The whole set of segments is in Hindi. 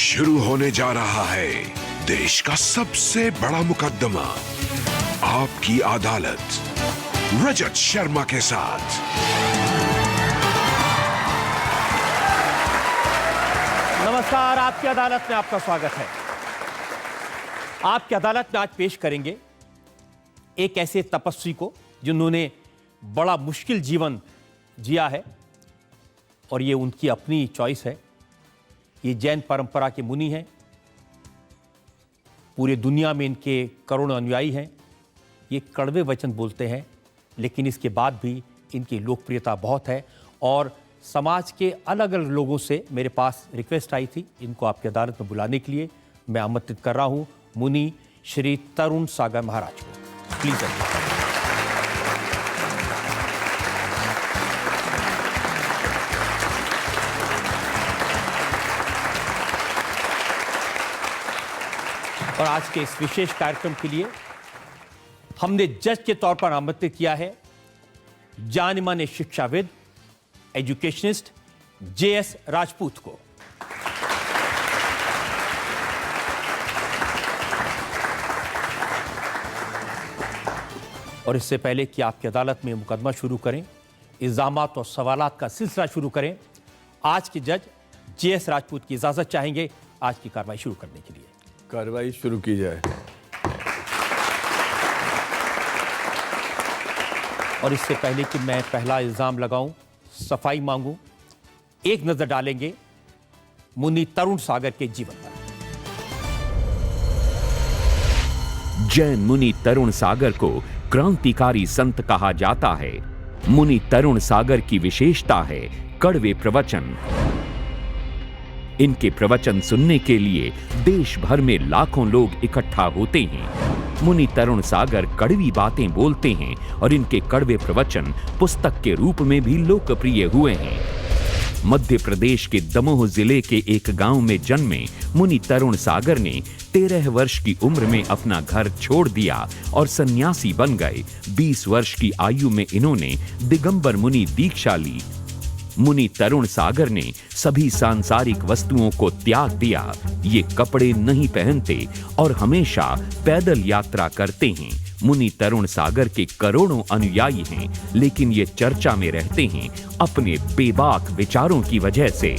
शुरू होने जा रहा है देश का सबसे बड़ा मुकदमा, आपकी अदालत, रजत शर्मा के साथ। नमस्कार, आपकी अदालत में आपका स्वागत है। आपकी अदालत में आज पेश करेंगे एक ऐसे तपस्वी को जिन्होंने बड़ा मुश्किल जीवन जिया है और ये उनकी अपनी चॉइस है। ये जैन परंपरा के मुनि हैं, पूरे दुनिया में इनके करोड़ों अनुयायी हैं। ये कड़वे वचन बोलते हैं, लेकिन इसके बाद भी इनकी लोकप्रियता बहुत है और समाज के अलग अलग लोगों से मेरे पास रिक्वेस्ट आई थी इनको आपकी अदालत में बुलाने के लिए। मैं आमंत्रित कर रहा हूं मुनि श्री तरुण सागर महाराज को। प्लीज और आज के इस विशेष कार्यक्रम के लिए हमने जज के तौर पर आमंत्रित किया है जाने माने शिक्षाविद, एजुकेशनिस्ट जेएस राजपूत को। और इससे पहले कि आपकी अदालत में मुकदमा शुरू करें, इल्जामात और सवालात का सिलसिला शुरू करें, आज के जज जेएस राजपूत की इजाजत चाहेंगे आज की कार्रवाई शुरू करने के लिए। कार्रवाई शुरू की जाए। और इससे पहले कि मैं पहला इल्जाम लगाऊं, सफाई मांगूं, एक नजर डालेंगे मुनि तरुण सागर के जीवन पर। जैन मुनि तरुण सागर को क्रांतिकारी संत कहा जाता है। मुनि तरुण सागर की विशेषता है कड़वे प्रवचन। इनके प्रवचन सुनने के लिए देश भर में लाखों लोग इकट्ठा होते हैं। मुनि तरुण सागर कड़वी बातें बोलते हैं और इनके कड़वे प्रवचन पुस्तक के रूप में भी लोकप्रिय हुए हैं। मध्य प्रदेश के दमोह जिले के एक गांव में जन्मे मुनि तरुण सागर ने 13 वर्ष की उम्र में अपना घर छोड़ दिया और सन्यासी बन गए। 20 वर्ष की आयु में इन्होंने दिगंबर मुनि दीक्षा ली। मुनि तरुण सागर ने सभी सांसारिक वस्तुओं को त्याग दिया। ये कपड़े नहीं पहनते और हमेशा पैदल यात्रा करते हैं। मुनि तरुण सागर के करोड़ों अनुयायी हैं, लेकिन ये चर्चा में रहते हैं अपने बेबाक विचारों की वजह से।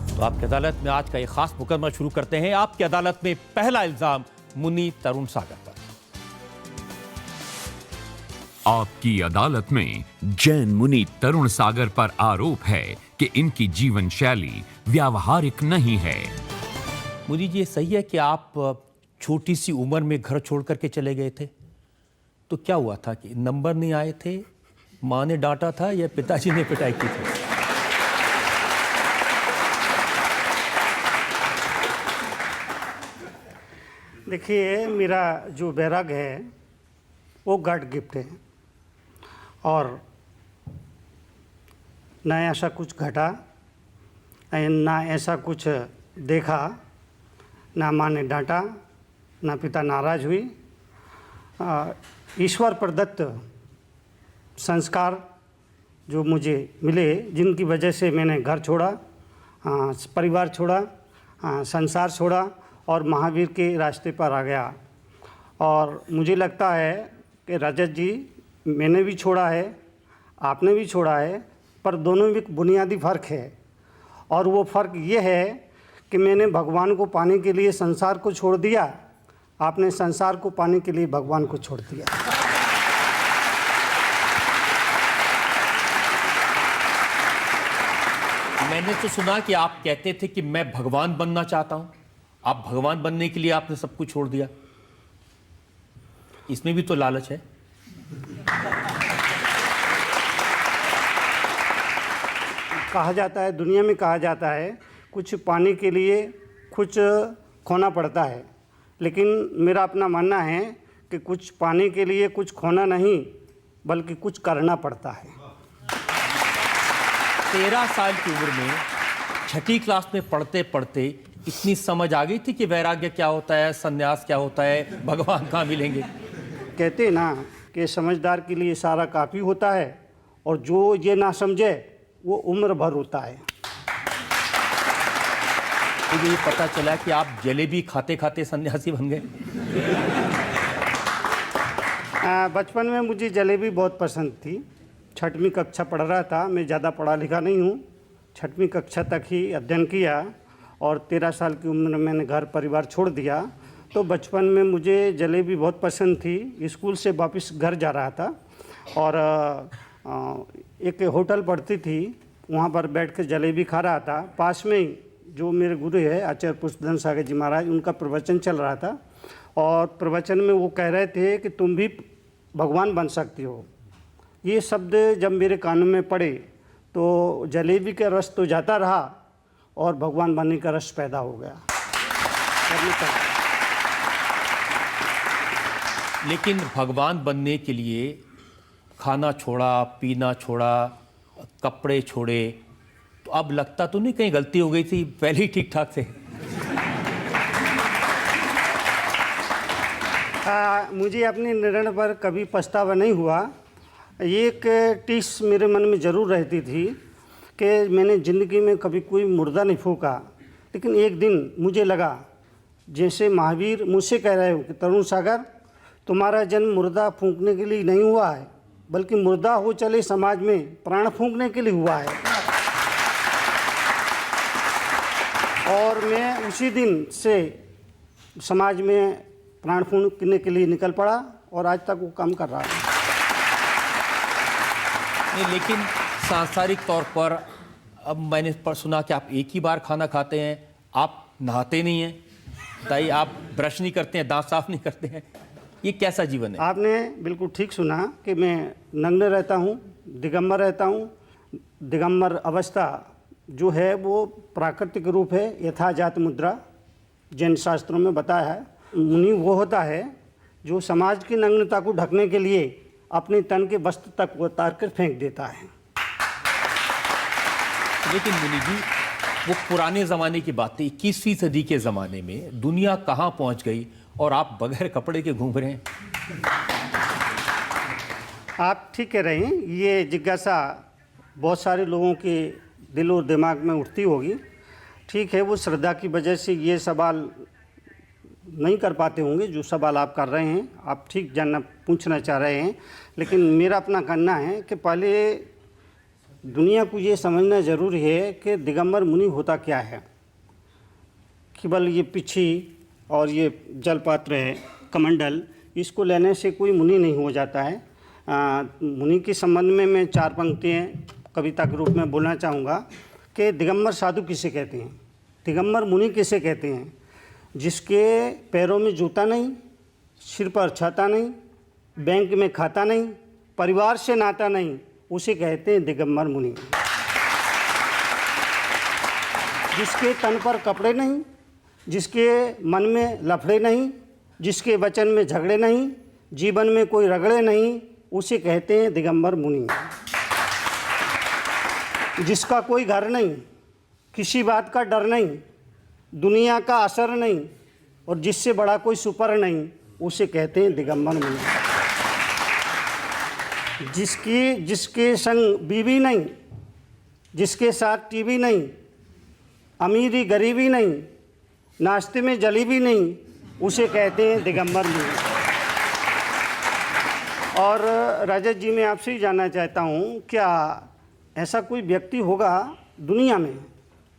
तो आपकी अदालत में आज का एक खास मुकदमा शुरू करते हैं। आपकी अदालत में पहला इल्जाम मुनि तरुण सागर पर। आपकी अदालत में जैन मुनि तरुण सागर पर आरोप है कि इनकी जीवन शैली व्यावहारिक नहीं है। मुनि जी, ये सही है कि आप छोटी सी उम्र में घर छोड़ करके चले गए थे? तो क्या हुआ था कि नंबर नहीं आए थे, माँ ने डांटा था या पिताजी ने पिटाई की थी? देखिए, मेरा जो बैराग है वो गॉड गिफ्ट है और ना ऐसा कुछ घटा, ना ऐसा कुछ देखा, ना माँ ने डांटा, ना पिता नाराज हुई। ईश्वर प्रदत्त संस्कार जो मुझे मिले, जिनकी वजह से मैंने घर छोड़ा, परिवार छोड़ा, संसार छोड़ा और महावीर के रास्ते पर आ गया। और मुझे लगता है कि रजत जी, मैंने भी छोड़ा है, आपने भी छोड़ा है, पर दोनों में एक बुनियादी फ़र्क है। और वो फ़र्क ये है कि मैंने भगवान को पाने के लिए संसार को छोड़ दिया, आपने संसार को पाने के लिए भगवान को छोड़ दिया। मैंने तो सुना कि आप कहते थे कि मैं भगवान बनना चाहता हूं। आप भगवान बनने के लिए आपने सब कुछ छोड़ दिया। इसमें भी तो लालच है। कहा जाता है, दुनिया में कहा जाता है, कुछ पाने के लिए कुछ खोना पड़ता है, लेकिन मेरा अपना मानना है कि कुछ पाने के लिए कुछ खोना नहीं, बल्कि कुछ करना पड़ता है। 13 साल की उम्र में 6ठी क्लास में पढ़ते पढ़ते इतनी समझ आ गई थी कि वैराग्य क्या होता है, संन्यास क्या होता है, भगवान कहाँ मिलेंगे। कहते ना कि समझदार के लिए सारा काफ़ी होता है और जो ये ना समझे वो उम्र भर होता है। मुझे ये पता चला कि आप जलेबी खाते खाते सन्यासी बन गए। बचपन में मुझे जलेबी बहुत पसंद थी। 6वीं कक्षा पढ़ रहा था, मैं ज़्यादा पढ़ा लिखा नहीं हूँ। 6वीं कक्षा तक ही अध्ययन किया और 13 साल की उम्र में मैंने घर परिवार छोड़ दिया। तो बचपन में मुझे जलेबी बहुत पसंद थी। स्कूल से वापस घर जा रहा था और एक होटल पड़ती थी, वहाँ पर बैठ कर जलेबी खा रहा था। पास में ही जो मेरे गुरु है आचार्य पुष्पधन सागर जी महाराज, उनका प्रवचन चल रहा था और प्रवचन में वो कह रहे थे कि तुम भी भगवान बन सकती हो। ये शब्द जब मेरे कानों में पड़े तो जलेबी का रस तो जाता रहा और भगवान बनने का रस पैदा हो गया। लेकिन भगवान बनने के लिए खाना छोड़ा, पीना छोड़ा, कपड़े छोड़े, तो अब लगता तो नहीं कहीं गलती हो गई थी, पहले ही ठीक ठाक थे? मुझे अपने निर्णय पर कभी पछतावा नहीं हुआ। एक टिस मेरे मन में ज़रूर रहती थी कि मैंने ज़िंदगी में कभी कोई मुर्दा नहीं फूंका। लेकिन एक दिन मुझे लगा जैसे महावीर मुझसे कह रहे हो कि तरुण सागर, तुम्हारा जन्म मुर्दा फूंकने के लिए नहीं हुआ है, बल्कि मुर्दा हो चले समाज में प्राण फूंकने के लिए हुआ है। और मैं उसी दिन से समाज में प्राण फूंकने के लिए निकल पड़ा और आज तक वो काम कर रहा है। नहीं, लेकिन सांसारिक तौर पर अब मैंने सुना कि आप एक ही बार खाना खाते हैं, आप नहाते नहीं हैं, ताई आप ब्रश नहीं करते हैं, दांत साफ नहीं करते हैं, ये कैसा जीवन है? आपने बिल्कुल ठीक सुना कि मैं नग्न रहता हूँ, दिगंबर रहता हूँ। दिगंबर अवस्था जो है वो प्राकृतिक रूप है, यथाजात मुद्रा, जैन शास्त्रों में बताया है। मुनि वो होता है जो समाज की नग्नता को ढकने के लिए अपने तन के वस्त्र तक उतार कर फेंक देता है। लेकिन मुनि जी, वो पुराने ज़माने की बात थी। 21वीं सदी के ज़माने में दुनिया कहाँ पहुँच गई और आप बगैर कपड़े के घूम रहे हैं? आप ठीक कह रहे हैं। ये जिज्ञासा बहुत सारे लोगों के दिल और दिमाग में उठती होगी। ठीक है, वो श्रद्धा की वजह से ये सवाल नहीं कर पाते होंगे जो सवाल आप कर रहे हैं। आप ठीक जानना पूछना चाह रहे हैं, लेकिन मेरा अपना कहना है कि पहले दुनिया को ये समझना ज़रूरी है कि दिगंबर मुनि होता क्या है। केवल ये पिछी और ये जलपात्र है, कमंडल, इसको लेने से कोई मुनि नहीं हो जाता है। मुनि के संबंध में मैं 4 पंक्तियाँ कविता के रूप में बोलना चाहूँगा कि दिगंबर साधु किसे कहते हैं, दिगंबर मुनि किसे कहते हैं? जिसके पैरों में जूता नहीं, सिर पर छाता नहीं, बैंक में खाता नहीं, परिवार से नाता नहीं, उसे कहते हैं दिगंबर मुनि। जिसके तन पर कपड़े नहीं, जिसके मन में लफड़े नहीं, जिसके वचन में झगड़े नहीं, जीवन में कोई रगड़े नहीं, उसे कहते हैं दिगंबर मुनि। जिसका कोई घर नहीं, किसी बात का डर नहीं, दुनिया का असर नहीं और जिससे बड़ा कोई सुपर नहीं, उसे कहते हैं दिगंबर मुनि। जिसके संग बीवी नहीं, जिसके साथ टीवी नहीं, अमीरी गरीबी नहीं, नाश्ते में जलेबी नहीं, उसे कहते हैं दिगंबर मुनि। और रजत जी, मैं आपसे ही जानना चाहता हूँ, क्या ऐसा कोई व्यक्ति होगा दुनिया में,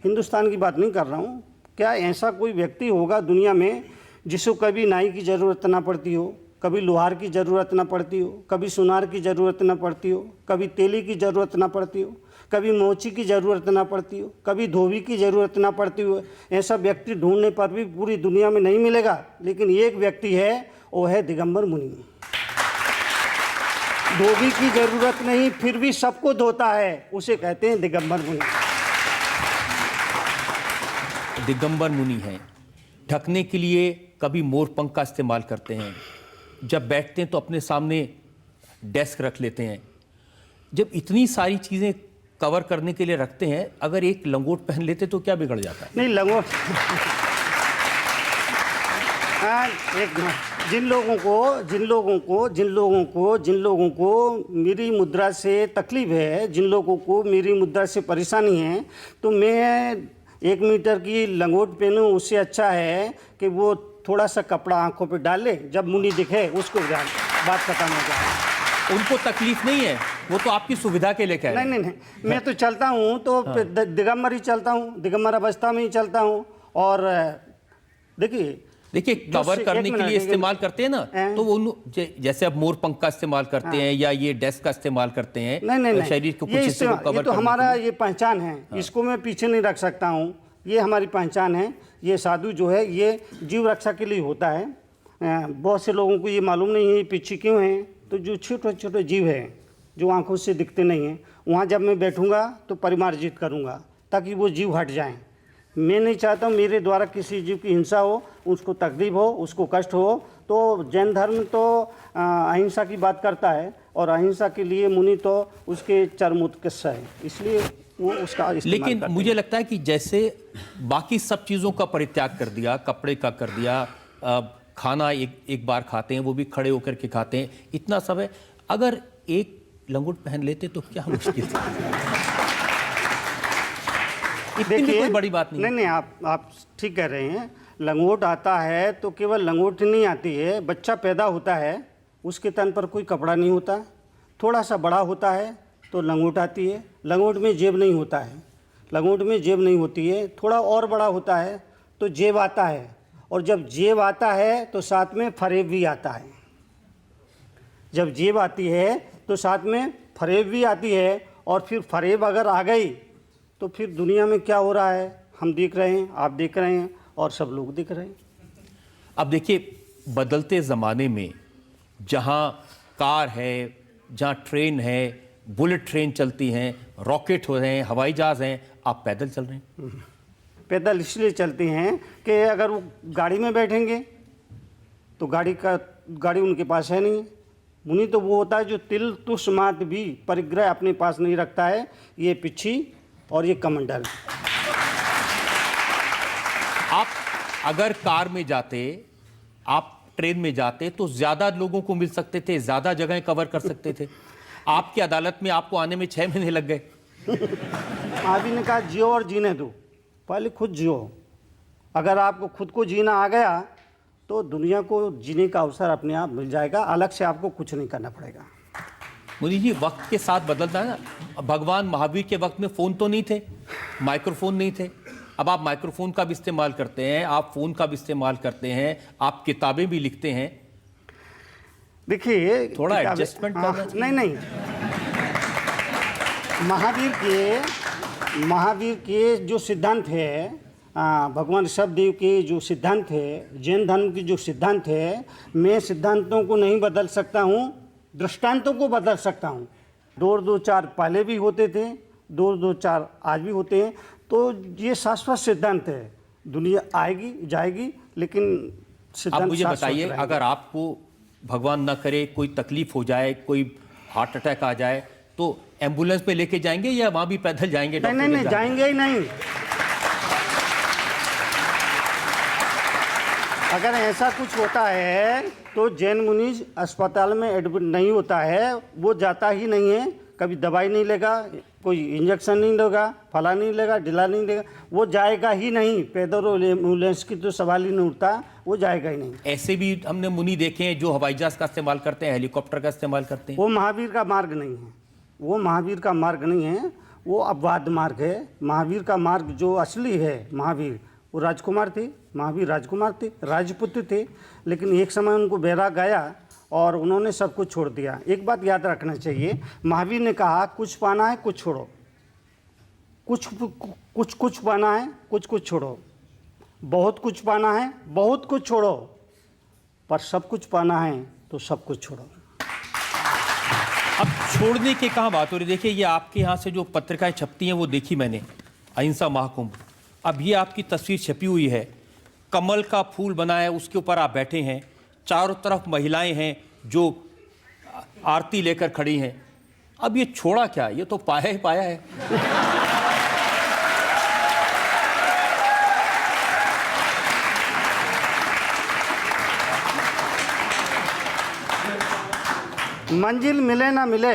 हिंदुस्तान की बात नहीं कर रहा हूँ, क्या ऐसा कोई व्यक्ति होगा दुनिया में जिसको कभी नाई की ज़रूरत ना पड़ती हो, कभी लोहार की ज़रूरत ना पड़ती हो, कभी सुनार की ज़रूरत ना पड़ती हो, कभी तेली की ज़रूरत ना पड़ती हो, कभी मोची की ज़रूरत ना पड़ती हो, कभी धोबी की ज़रूरत ना पड़ती हो? ऐसा व्यक्ति ढूंढने पर भी पूरी दुनिया में नहीं मिलेगा। लेकिन एक व्यक्ति है, वो है दिगंबर मुनि। धोबी की ज़रूरत नहीं, फिर भी सबको धोता है, उसे कहते हैं दिगंबर मुनि। दिगंबर मुनि हैं। ढकने के लिए कभी मोरपंख का इस्तेमाल करते हैं, जब बैठते हैं तो अपने सामने डेस्क रख लेते हैं। जब इतनी सारी चीज़ें कवर करने के लिए रखते हैं, अगर एक लंगोट पहन लेते तो क्या बिगड़ जाता है? नहीं, लंगोट हाँ, जिन लोगों को मेरी मुद्रा से तकलीफ है, जिन लोगों को मेरी मुद्रा से परेशानी है, तो मैं 1 मीटर की लंगोट पहनूं, उससे अच्छा है कि वो थोड़ा सा कपड़ा आंखों पे डाल ले, जब मुनि दिखे उसको बात खत्म हो जाए। उनको तकलीफ नहीं है, वो तो आपकी सुविधा के लिए कह रहे हैं। नहीं, मैं तो चलता हूँ तो दिगंबर ही चलता हूँ, दिगंबर अवस्था में ही चलता हूँ। और देखिए कवर करने के लिए इस्तेमाल करते हैं ना, तो वो जैसे अब मोर पंख का इस्तेमाल करते हैं या ये डेस्क का इस्तेमाल करते हैं, नहीं, शरीर के कुछ हिस्से को कवर ये तो हमारा ये पहचान है, इसको मैं पीछे नहीं रख सकता हूँ, ये हमारी पहचान है। ये साधु जो है ये जीव रक्षा के लिए होता है। बहुत से लोगों को ये मालूम नहीं है पीछे क्यों है। तो जो छोटे छोटे जीव हैं जो आंखों से दिखते नहीं हैं, वहाँ जब मैं बैठूंगा तो परिमार्जित करूँगा ताकि वो जीव हट जाएं। मैं नहीं चाहता हूँ मेरे द्वारा किसी जीव की हिंसा हो, उसको तकलीफ हो, उसको कष्ट हो। तो जैन धर्म तो अहिंसा की बात करता है और अहिंसा के लिए मुनि तो उसके चरम उत्कृष्ट है, इसलिए वो उसका इस्तेमाल लेकिन मुझे लगता है कि जैसे बाकी सब चीज़ों का परित्याग कर दिया, कपड़े का कर दिया, खाना एक बार खाते हैं वो भी खड़े होकर के खाते हैं, इतना सब है, अगर एक लंगोट पहन लेते तो क्या मुश्किल थी? इतनी भी कोई बड़ी बात नहीं। नहीं, आप ठीक कह रहे हैं। लंगोट आता है तो केवल लंगोट नहीं आती है, बच्चा पैदा होता है उसके तन पर कोई कपड़ा नहीं होता, थोड़ा सा बड़ा होता है तो लंगोट आती है। लंगोट में जेब नहीं होता है, लंगोट में जेब नहीं होती है। थोड़ा और बड़ा होता है तो जेब आता है, और जब जेब आता है तो साथ में फरेब भी आता है। जब जेब आती है तो साथ में फरेब भी आती है, और फिर फरेब अगर आ गई तो फिर दुनिया में क्या हो रहा है हम देख रहे हैं, आप देख रहे हैं और सब लोग देख रहे हैं। अब देखिए बदलते ज़माने में जहाँ कार है, जहाँ ट्रेन है, बुलेट ट्रेन चलती हैं, रॉकेट हो रहे हैं, हवाई जहाज़ हैं, आप पैदल चल रहे हैं। पैदल इसलिए चलते हैं कि अगर वो गाड़ी में बैठेंगे तो गाड़ी उनके पास है नहीं। मुनि तो वो होता है जो तिल तुष मात भी परिग्रह अपने पास नहीं रखता है, ये पिछी और ये कमंडल। आप अगर कार में जाते, आप ट्रेन में जाते तो ज़्यादा लोगों को मिल सकते थे, ज़्यादा जगह कवर कर सकते थे। आपकी अदालत में आपको आने में 6 महीने लग गए। आप ही ने कहा जियो और जीने दो, पहले खुद जियो। अगर आपको खुद को जीना आ गया तो दुनिया को जीने का अवसर अपने आप मिल जाएगा, अलग से आपको कुछ नहीं करना पड़ेगा। मुनि जी वक्त के साथ बदलता है ना। भगवान महावीर के वक्त में फ़ोन तो नहीं थे, माइक्रोफोन नहीं थे, अब आप माइक्रोफोन का भी इस्तेमाल करते हैं, आप फ़ोन का भी इस्तेमाल करते हैं, आप किताबें भी लिखते हैं। देखिए थोड़ा एडजस्टमेंट करना चाहिए। नहीं, महावीर के जो सिद्धांत है, भगवान ऋषभदेव के जो सिद्धांत है, जैन धर्म के जो सिद्धांत है, मैं सिद्धांतों को नहीं बदल सकता हूँ, दृष्टांतों को बदल सकता हूँ। 2-2-4 पहले भी होते थे, 2-2-4 आज भी होते हैं। तो ये शाश्वत सिद्धांत है, दुनिया आएगी जाएगी, लेकिन सिद्धांत। आप मुझे बताइए, अगर आपको भगवान न करे कोई तकलीफ हो जाए, कोई हार्ट अटैक आ जाए, तो एम्बुलेंस पे लेके जाएंगे या वहाँ भी पैदल जाएंगे? नहीं, जाएंगे ही नहीं। अगर ऐसा कुछ होता है तो जैन मुनि अस्पताल में एडमिट नहीं होता है, वो जाता ही नहीं है, कभी दवाई नहीं लेगा, कोई इंजेक्शन नहीं लेगा, फला नहीं लेगा, ढिला नहीं लेगा, वो जाएगा ही नहीं। पैदल एम्बुलेंस की तो सवाल ही नहीं उठता, वो जाएगा ही नहीं। ऐसे भी हमने मुनि देखे हैं जो हवाई जहाज का इस्तेमाल करते हैं, हेलीकॉप्टर का इस्तेमाल करते हैं। वो महावीर का मार्ग नहीं है, वो महावीर का मार्ग नहीं है, वो अपवाद मार्ग है। महावीर का मार्ग जो असली है, महावीर वो राजकुमार थे, महावीर राजकुमार थे, राजपुत्र थे, लेकिन एक समय उनको बैराग आया और उन्होंने सब कुछ छोड़ दिया। एक बात याद रखना चाहिए, महावीर ने कहा कुछ पाना है कुछ छोड़ो, कुछ पाना है कुछ छोड़ो, बहुत कुछ पाना है बहुत कुछ छोड़ो, पर सब कुछ पाना है तो सब कुछ छोड़ो। अब छोड़ने की कहाँ बात हो रही? देखिए ये आपके यहाँ से जो पत्रिकाएं छपती हैं वो देखी मैंने, अहिंसा महाकुंभ। अब ये आपकी तस्वीर छपी हुई है, कमल का फूल बना है, उसके ऊपर आप बैठे हैं, चारों तरफ महिलाएं हैं जो आरती लेकर खड़ी हैं। अब ये छोड़ा क्या? ये तो पाया ही पाया है। मंजिल मिले ना मिले,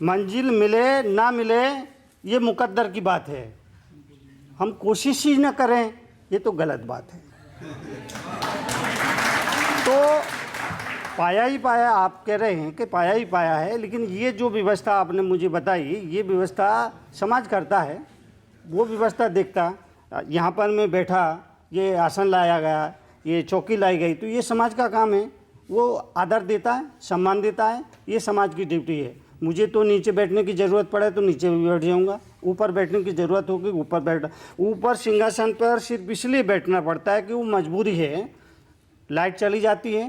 मंजिल मिले ना मिले, ये मुकद्दर की बात है। हम कोशिश ही न करें, ये तो गलत बात है। तो पाया ही पाया, आप कह रहे हैं कि पाया ही पाया है, लेकिन ये जो व्यवस्था आपने मुझे बताई, ये व्यवस्था समाज करता है, वो व्यवस्था देखता। यहाँ पर मैं बैठा, ये आसन लाया गया, ये चौकी लाई गई, तो ये समाज का काम है, वो आदर देता है, सम्मान देता है, ये समाज की ड्यूटी है। मुझे तो नीचे बैठने की ज़रूरत पड़े तो नीचे भी बैठ जाऊँगा, ऊपर बैठने की ज़रूरत होगी ऊपर बैठ, ऊपर सिंहासन पर सिर्फ इसलिए बैठना पड़ता है कि वो मजबूरी है। लाइट चली जाती है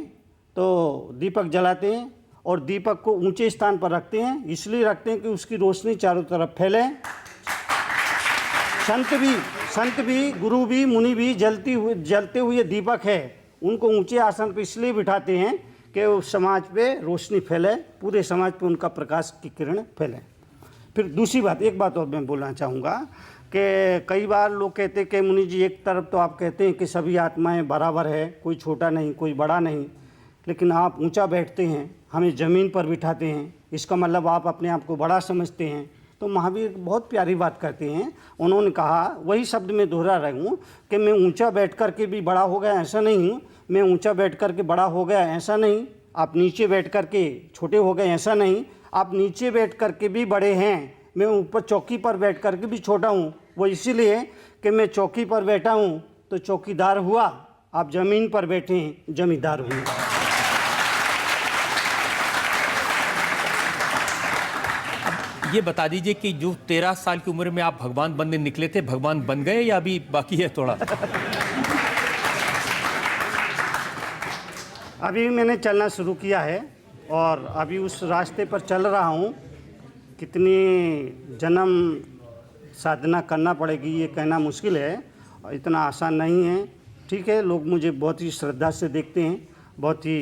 तो दीपक जलाते हैं और दीपक को ऊंचे स्थान पर रखते हैं, इसलिए रखते हैं कि उसकी रोशनी चारों तरफ फैले। संत भी गुरु भी मुनि भी जलते हुए दीपक है, उनको ऊंचे आसन पर इसलिए बिठाते हैं कि उस समाज पे रोशनी फैले, पूरे समाज पे उनका प्रकाश की किरण फैले। फिर दूसरी बात, एक बात और मैं बोलना चाहूँगा कि कई बार लोग कहते हैं कि मुनि जी, एक तरफ तो आप कहते हैं कि सभी आत्माएं बराबर है, कोई छोटा नहीं कोई बड़ा नहीं, लेकिन आप ऊंचा बैठते हैं, हमें ज़मीन पर बिठाते हैं, इसका मतलब आप अपने आप को बड़ा समझते हैं। तो महावीर बहुत प्यारी बात करते हैं, उन्होंने कहा, वही शब्द मैं दोहरा रहा हूँ कि मैं ऊंचा बैठ कर के भी बड़ा हो गया ऐसा नहीं हूँ, मैं ऊंचा बैठ कर के बड़ा हो गया ऐसा नहीं, आप नीचे बैठ कर के छोटे हो गए ऐसा नहीं, आप नीचे बैठ कर के भी बड़े हैं, मैं ऊपर चौकी पर बैठ कर के भी छोटा हूँ। वो इसीलिए कि मैं चौकी पर बैठा हूँ तो चौकीदार हुआ, आप ज़मीन पर बैठे हैं जमींदार हुए। ये बता दीजिए कि जो 13 साल की उम्र में आप भगवान बनने निकले थे, भगवान बन गए या अभी बाकी है थोड़ा? अभी मैंने चलना शुरू किया है और अभी उस रास्ते पर चल रहा हूँ। कितनी जन्म साधना करना पड़ेगी ये कहना मुश्किल है, इतना आसान नहीं है। ठीक है, लोग मुझे बहुत ही श्रद्धा से देखते हैं, बहुत ही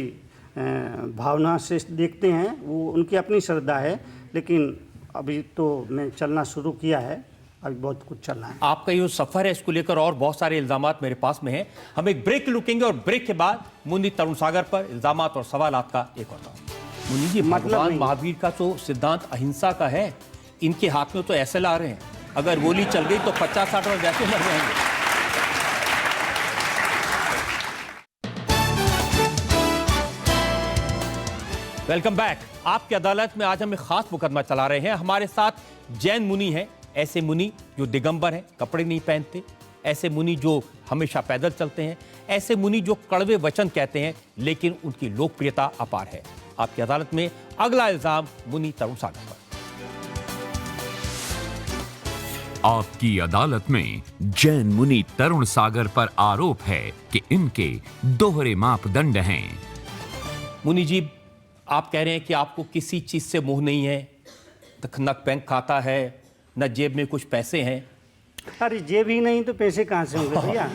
भावना से देखते हैं, वो उनकी अपनी श्रद्धा है, लेकिन अभी तो मैं चलना शुरू किया है, अभी बहुत कुछ चलना है। आपका ये सफर है, इसको लेकर और बहुत सारे इल्जामात मेरे पास में हैं। हम एक ब्रेक लुकेंगे और ब्रेक के बाद मुनि तरुण सागर पर इल्जामात और सवालात का एक और दौर। मुनि जी, भगवान महावीर का तो सिद्धांत अहिंसा का है, इनके हाथ में तो SLR हैं, अगर गोली चल गई तो 50-60 में वैसे मर जाएंगे। Welcome back. आपकी अदालत में आज हम एक खास मुकदमा चला रहे हैं। हमारे साथ जैन मुनि हैं, ऐसे मुनि जो दिगंबर हैं, कपड़े नहीं पहनते, ऐसे मुनि जो हमेशा पैदल चलते हैं, ऐसे मुनि जो कड़वे वचन कहते हैं लेकिन उनकी लोकप्रियता अपार है। आपकी अदालत में अगला इल्जाम मुनि तरुण सागर पर। आपकी अदालत में जैन मुनि तरुण सागर पर आरोप है कि इनके दोहरे मापदंड हैं। मुनि जी, आप कह रहे हैं कि आपको किसी चीज से मोह नहीं है, न बैंक खाता है, न जेब में कुछ पैसे हैं। अरे जेब ही नहीं तो पैसे कहाँ से होंगे भैया?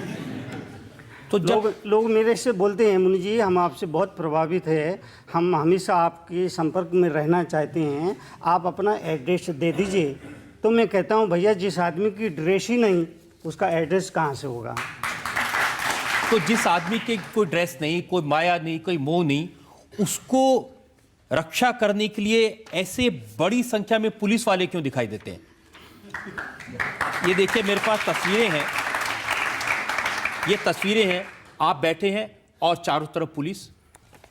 तो जब लोग मेरे से बोलते हैं, मुनि जी हम आपसे बहुत प्रभावित है, हम हमेशा आपके संपर्क में रहना चाहते हैं, आप अपना एड्रेस दे दीजिए। तो मैं कहता हूँ भैया, जिस आदमी की ड्रेस ही नहीं उसका एड्रेस कहाँ से होगा? तो जिस आदमी के कोई ड्रेस नहीं, कोई माया नहीं, कोई मोह नहीं, उसको रक्षा करने के लिए ऐसे बड़ी संख्या में पुलिस वाले क्यों दिखाई देते हैं? ये देखिए, मेरे पास तस्वीरें हैं, ये तस्वीरें हैं, आप बैठे हैं और चारों तरफ पुलिस,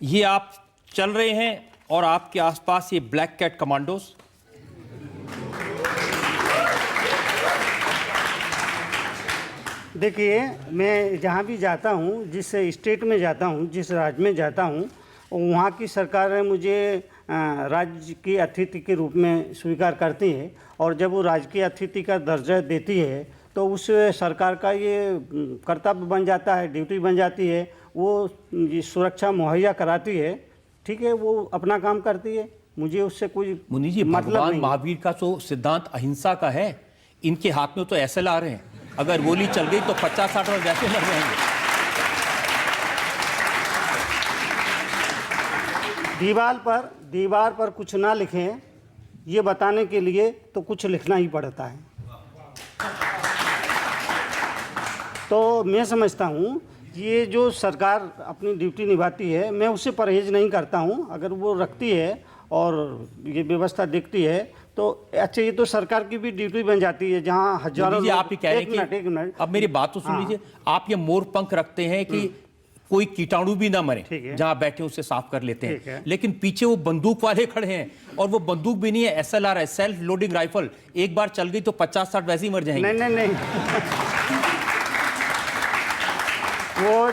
ये आप चल रहे हैं और आपके आसपास ये ब्लैक कैट कमांडोज। देखिए, मैं जहाँ भी जाता हूँ, जिस स्टेट में जाता हूँ, जिस राज्य में जाता हूँ, वहाँ की सरकार मुझे राज्य की अतिथि के रूप में स्वीकार करती है, और जब वो राजकीय अतिथि का दर्जा देती है तो उस सरकार का ये कर्तव्य बन जाता है, ड्यूटी बन जाती है, वो सुरक्षा मुहैया कराती है। ठीक है, वो अपना काम करती है, मुझे उससे कोई मुनि जी, मतलब भगवान नहीं। महावीर का तो सिद्धांत अहिंसा का है, इनके हाथ में तो SLR हैं, अगर गोली चल गई तो 50-60 में वैसे मर जाएंगे। दीवार पर कुछ ना लिखें, ये बताने के लिए तो कुछ लिखना ही पड़ता है। तो मैं समझता हूँ ये जो सरकार अपनी ड्यूटी निभाती है, मैं उससे परहेज नहीं करता हूँ। अगर वो रखती है और ये व्यवस्था देखती है तो अच्छा ये तो सरकार की भी ड्यूटी बन जाती है, जहाँ हजारों जी, आप ही कह रहे हैं एक मिनट अब मेरी बात तो सुन लीजिए। आप ये मोर पंख रखते हैं कि कोई कीटाणु भी ना मरे, जहां बैठे उसे साफ कर लेते हैं, लेकिन पीछे वो बंदूक वाले खड़े हैं और वो बंदूक भी नहीं है, SLR है, सेल्फ लोडिंग राइफल। एक बार चल गई तो 50-60 वैसे ही मर जाएंगे। नहीं वो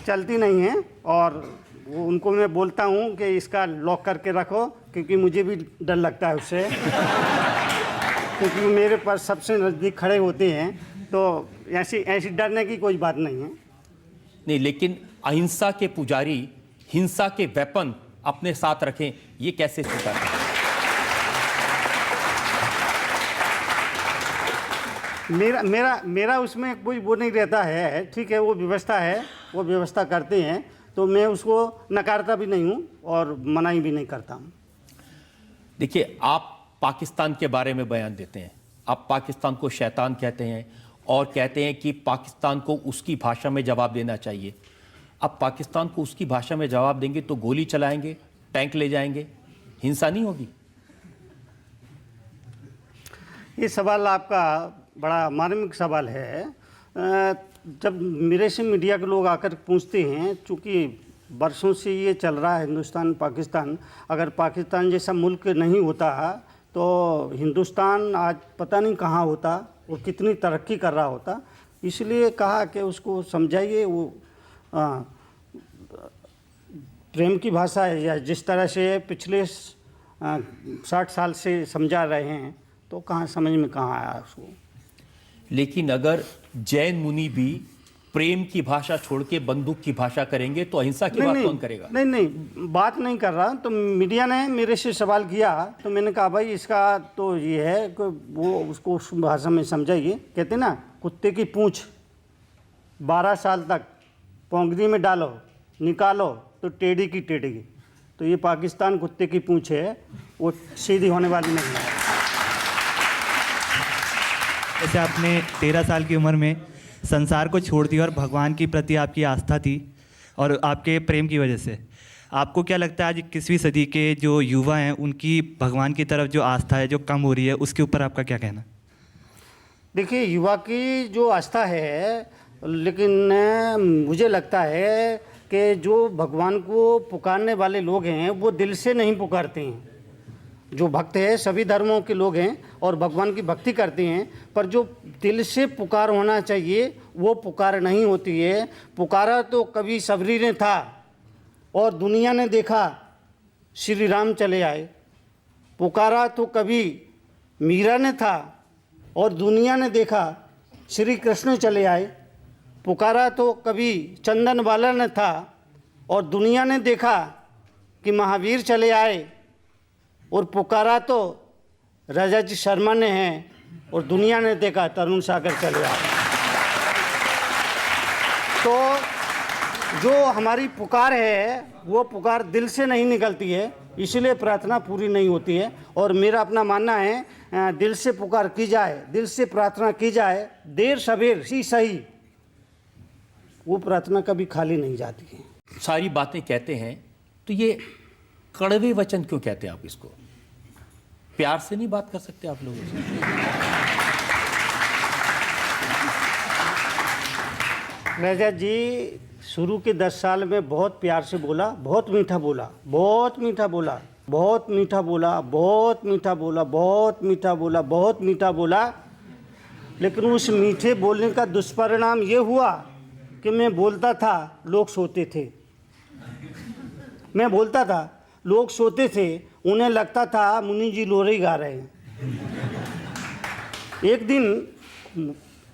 चलती नहीं है, और वो उनको मैं बोलता हूँ कि इसका लॉक करके रखो, क्योंकि मुझे भी डर लगता है उससे क्योंकि मेरे पास सबसे नज़दीक खड़े होते हैं, तो ऐसी डरने की कोई बात नहीं है। नहीं, लेकिन अहिंसा के पुजारी हिंसा के वेपन अपने साथ रखें, ये कैसे स्वीकार करें? मेरा उसमें कोई वो नहीं रहता है, ठीक है, वो व्यवस्था है, वो व्यवस्था करते हैं, तो मैं उसको नकारता भी नहीं हूँ और मनाही भी नहीं करता हूँ। देखिए, आप पाकिस्तान के बारे में बयान देते हैं, आप पाकिस्तान को शैतान कहते हैं और कहते हैं कि पाकिस्तान को उसकी भाषा में जवाब देना चाहिए। अब पाकिस्तान को उसकी भाषा में जवाब देंगे तो गोली चलाएंगे, टैंक ले जाएंगे, हिंसा नहीं होगी? ये सवाल आपका बड़ा मार्मिक सवाल है। जब मेरे से मीडिया के लोग आकर पूछते हैं, चूँकि बरसों से ये चल रहा है हिंदुस्तान पाकिस्तान, अगर पाकिस्तान जैसा मुल्क नहीं होता तो हिंदुस्तान आज पता नहीं कहाँ होता, वो कितनी तरक्की कर रहा होता। इसलिए कहा कि उसको समझाइए, वो प्रेम की भाषा है, या जिस तरह से पिछले 60 साल से समझा रहे हैं, तो कहाँ समझ में कहाँ आया उसको। लेकिन अगर जैन मुनि भी प्रेम की भाषा छोड़ के बंदूक की भाषा करेंगे तो अहिंसा की बात कौन करेगा? नहीं, बात नहीं कर रहा। तो मीडिया ने मेरे से सवाल किया तो मैंने कहा भाई इसका तो ये है कि वो उसको उस भाषा में समझाइए। कहते ना, कुत्ते की पूंछ 12 साल तक पोंगरी में डालो, निकालो तो टेढ़ी की टेढ़ी। तो ये पाकिस्तान कुत्ते की पूंछ है, वो सीधी होने वाली नहीं है। जैसे आपने 13 साल की उम्र में संसार को छोड़ दिया और भगवान के प्रति आपकी आस्था थी और आपके प्रेम की वजह से, आपको क्या लगता है आज 21वीं सदी के जो युवा हैं उनकी भगवान की तरफ जो आस्था है जो कम हो रही है, उसके ऊपर आपका क्या कहना? देखिए, युवा की जो आस्था है, लेकिन मुझे लगता है कि जो भगवान को पुकारने वाले लोग हैं वो दिल से नहीं पुकारते हैं। जो भक्त है सभी धर्मों के लोग हैं और भगवान की भक्ति करते हैं, पर जो दिल से पुकार होना चाहिए वो पुकार नहीं होती है। पुकारा तो कभी सबरी ने था और दुनिया ने देखा श्री राम चले आए। पुकारा तो कभी मीरा ने था और दुनिया ने देखा श्री कृष्ण चले आए। पुकारा तो कभी चंदन वाला ने था और दुनिया ने देखा कि महावीर चले आए। और पुकारा तो राजा जी शर्मा ने हैं और दुनिया ने देखा तरुण सागर चले आए। तो जो हमारी पुकार है वो पुकार दिल से नहीं निकलती है, इसलिए प्रार्थना पूरी नहीं होती है। और मेरा अपना मानना है, दिल से पुकार की जाए, दिल से प्रार्थना की जाए, देर सवेर ही सही, वो प्रार्थना कभी खाली नहीं जाती है। सारी बातें कहते हैं तो ये कड़वे वचन क्यों कहते हैं आप इसको? प्यार से नहीं बात कर सकते आप लोगों से? रजा जी शुरू के 10 साल में बहुत प्यार से बोला, बहुत मीठा बोला, बहुत मीठा बोला, बहुत मीठा बोला, बहुत मीठा बोला, बहुत मीठा बोला, बहुत मीठा बोला। लेकिन उस मीठे बोलने का दुष्परिणाम ये हुआ कि मैं बोलता था, लोग सोते थे। मैं बोलता था, लोग सोते थे, उन्हें लगता था मुनि जी लोरी गा रहे हैं। एक दिन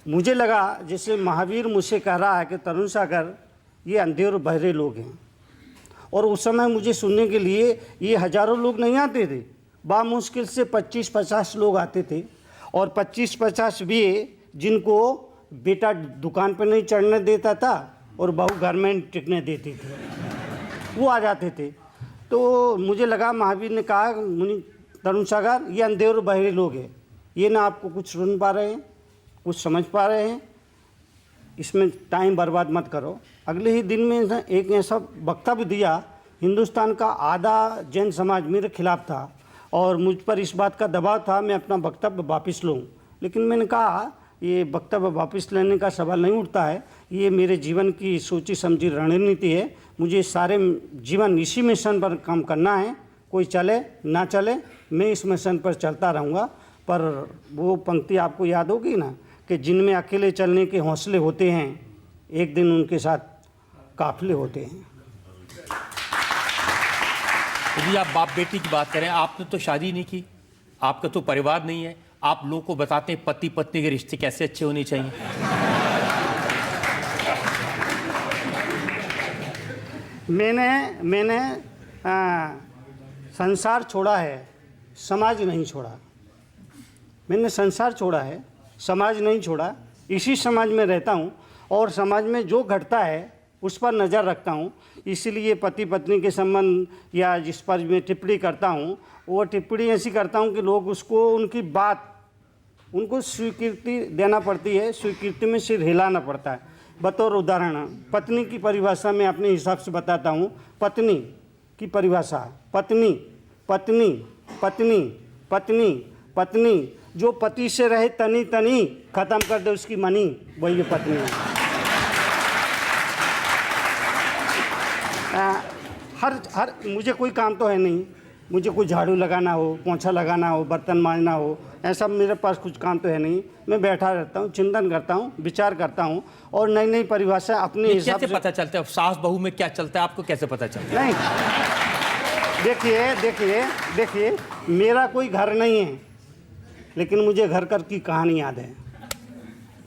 मुझे लगा जैसे महावीर मुझसे कह रहा है कि तरुण सागर ये अंधे और बहरे लोग हैं। और उस समय मुझे सुनने के लिए ये हजारों लोग नहीं आते थे, बामुश्किल से 25-50 लोग आते थे। और 25-50 भी जिनको बेटा दुकान पर नहीं चढ़ने देता था और बहू घर में टिकने देती थी, वो आ जाते थे। तो मुझे लगा महावीर ने कहा, मुनि तरुण सागर ये अंधे और बहरे लोग हैं, ये ना आपको कुछ सुन पा रहे हैं, कुछ समझ पा रहे हैं, इसमें टाइम बर्बाद मत करो। अगले ही दिन में एक ऐसा वक्तव्य दिया, हिंदुस्तान का आधा जैन समाज मेरे खिलाफ था और मुझ पर इस बात का दबाव था मैं अपना वक्तव्य वापस लूँ, लेकिन मैंने कहा ये वक्तव्य वापस लेने का सवाल नहीं उठता है, ये मेरे जीवन की सोची समझी रणनीति है। मुझे सारे जीवन इसी मिशन पर काम करना है, कोई चले ना चले मैं इस मिशन पर चलता रहूँगा। पर वो पंक्ति आपको याद होगी ना कि जिनमें अकेले चलने के हौसले होते हैं एक दिन उनके साथ काफिले होते हैं। यदि आप बाप बेटी की बात करें, आपने तो शादी नहीं की, आपका तो परिवार नहीं है, आप लोगों को बताते हैं पति पत्नी के रिश्ते कैसे अच्छे होने चाहिए। मैंने संसार छोड़ा है, समाज नहीं छोड़ा। मैंने संसार छोड़ा है, समाज नहीं छोड़ा। इसी समाज में रहता हूँ और समाज में जो घटता है उस पर नज़र रखता हूँ। इसीलिए पति पत्नी के संबंध या जिस पर मैं टिप्पणी करता हूँ वो टिप्पणी ऐसी करता हूँ कि लोग उसको उनकी बात उनको स्वीकृति देना पड़ती है, स्वीकृति में सिर हिलाना पड़ता है। बतौर उदाहरण पत्नी की परिभाषा मैं अपने हिसाब से बताता हूँ। पत्नी की परिभाषा, पत्नी पत्नी पत्नी पत्नी पत्नी जो पति से रहे तनी तनी खत्म कर दे उसकी मनी, वही ये पत्नी है। हर मुझे कोई काम तो है नहीं, मुझे कोई झाड़ू लगाना हो, पोंछा लगाना हो, बर्तन मांजना हो, ऐसा मेरे पास कुछ काम तो है नहीं। मैं बैठा रहता हूँ, चिंतन करता हूँ, विचार करता हूँ और नई नई परिभाषा अपने हिसाब से। कैसे पता चलता है सास बहू में क्या चलता है, आपको कैसे पता चलता है? नहीं, देखिए मेरा कोई घर नहीं है लेकिन मुझे घर घर की कहानी याद है।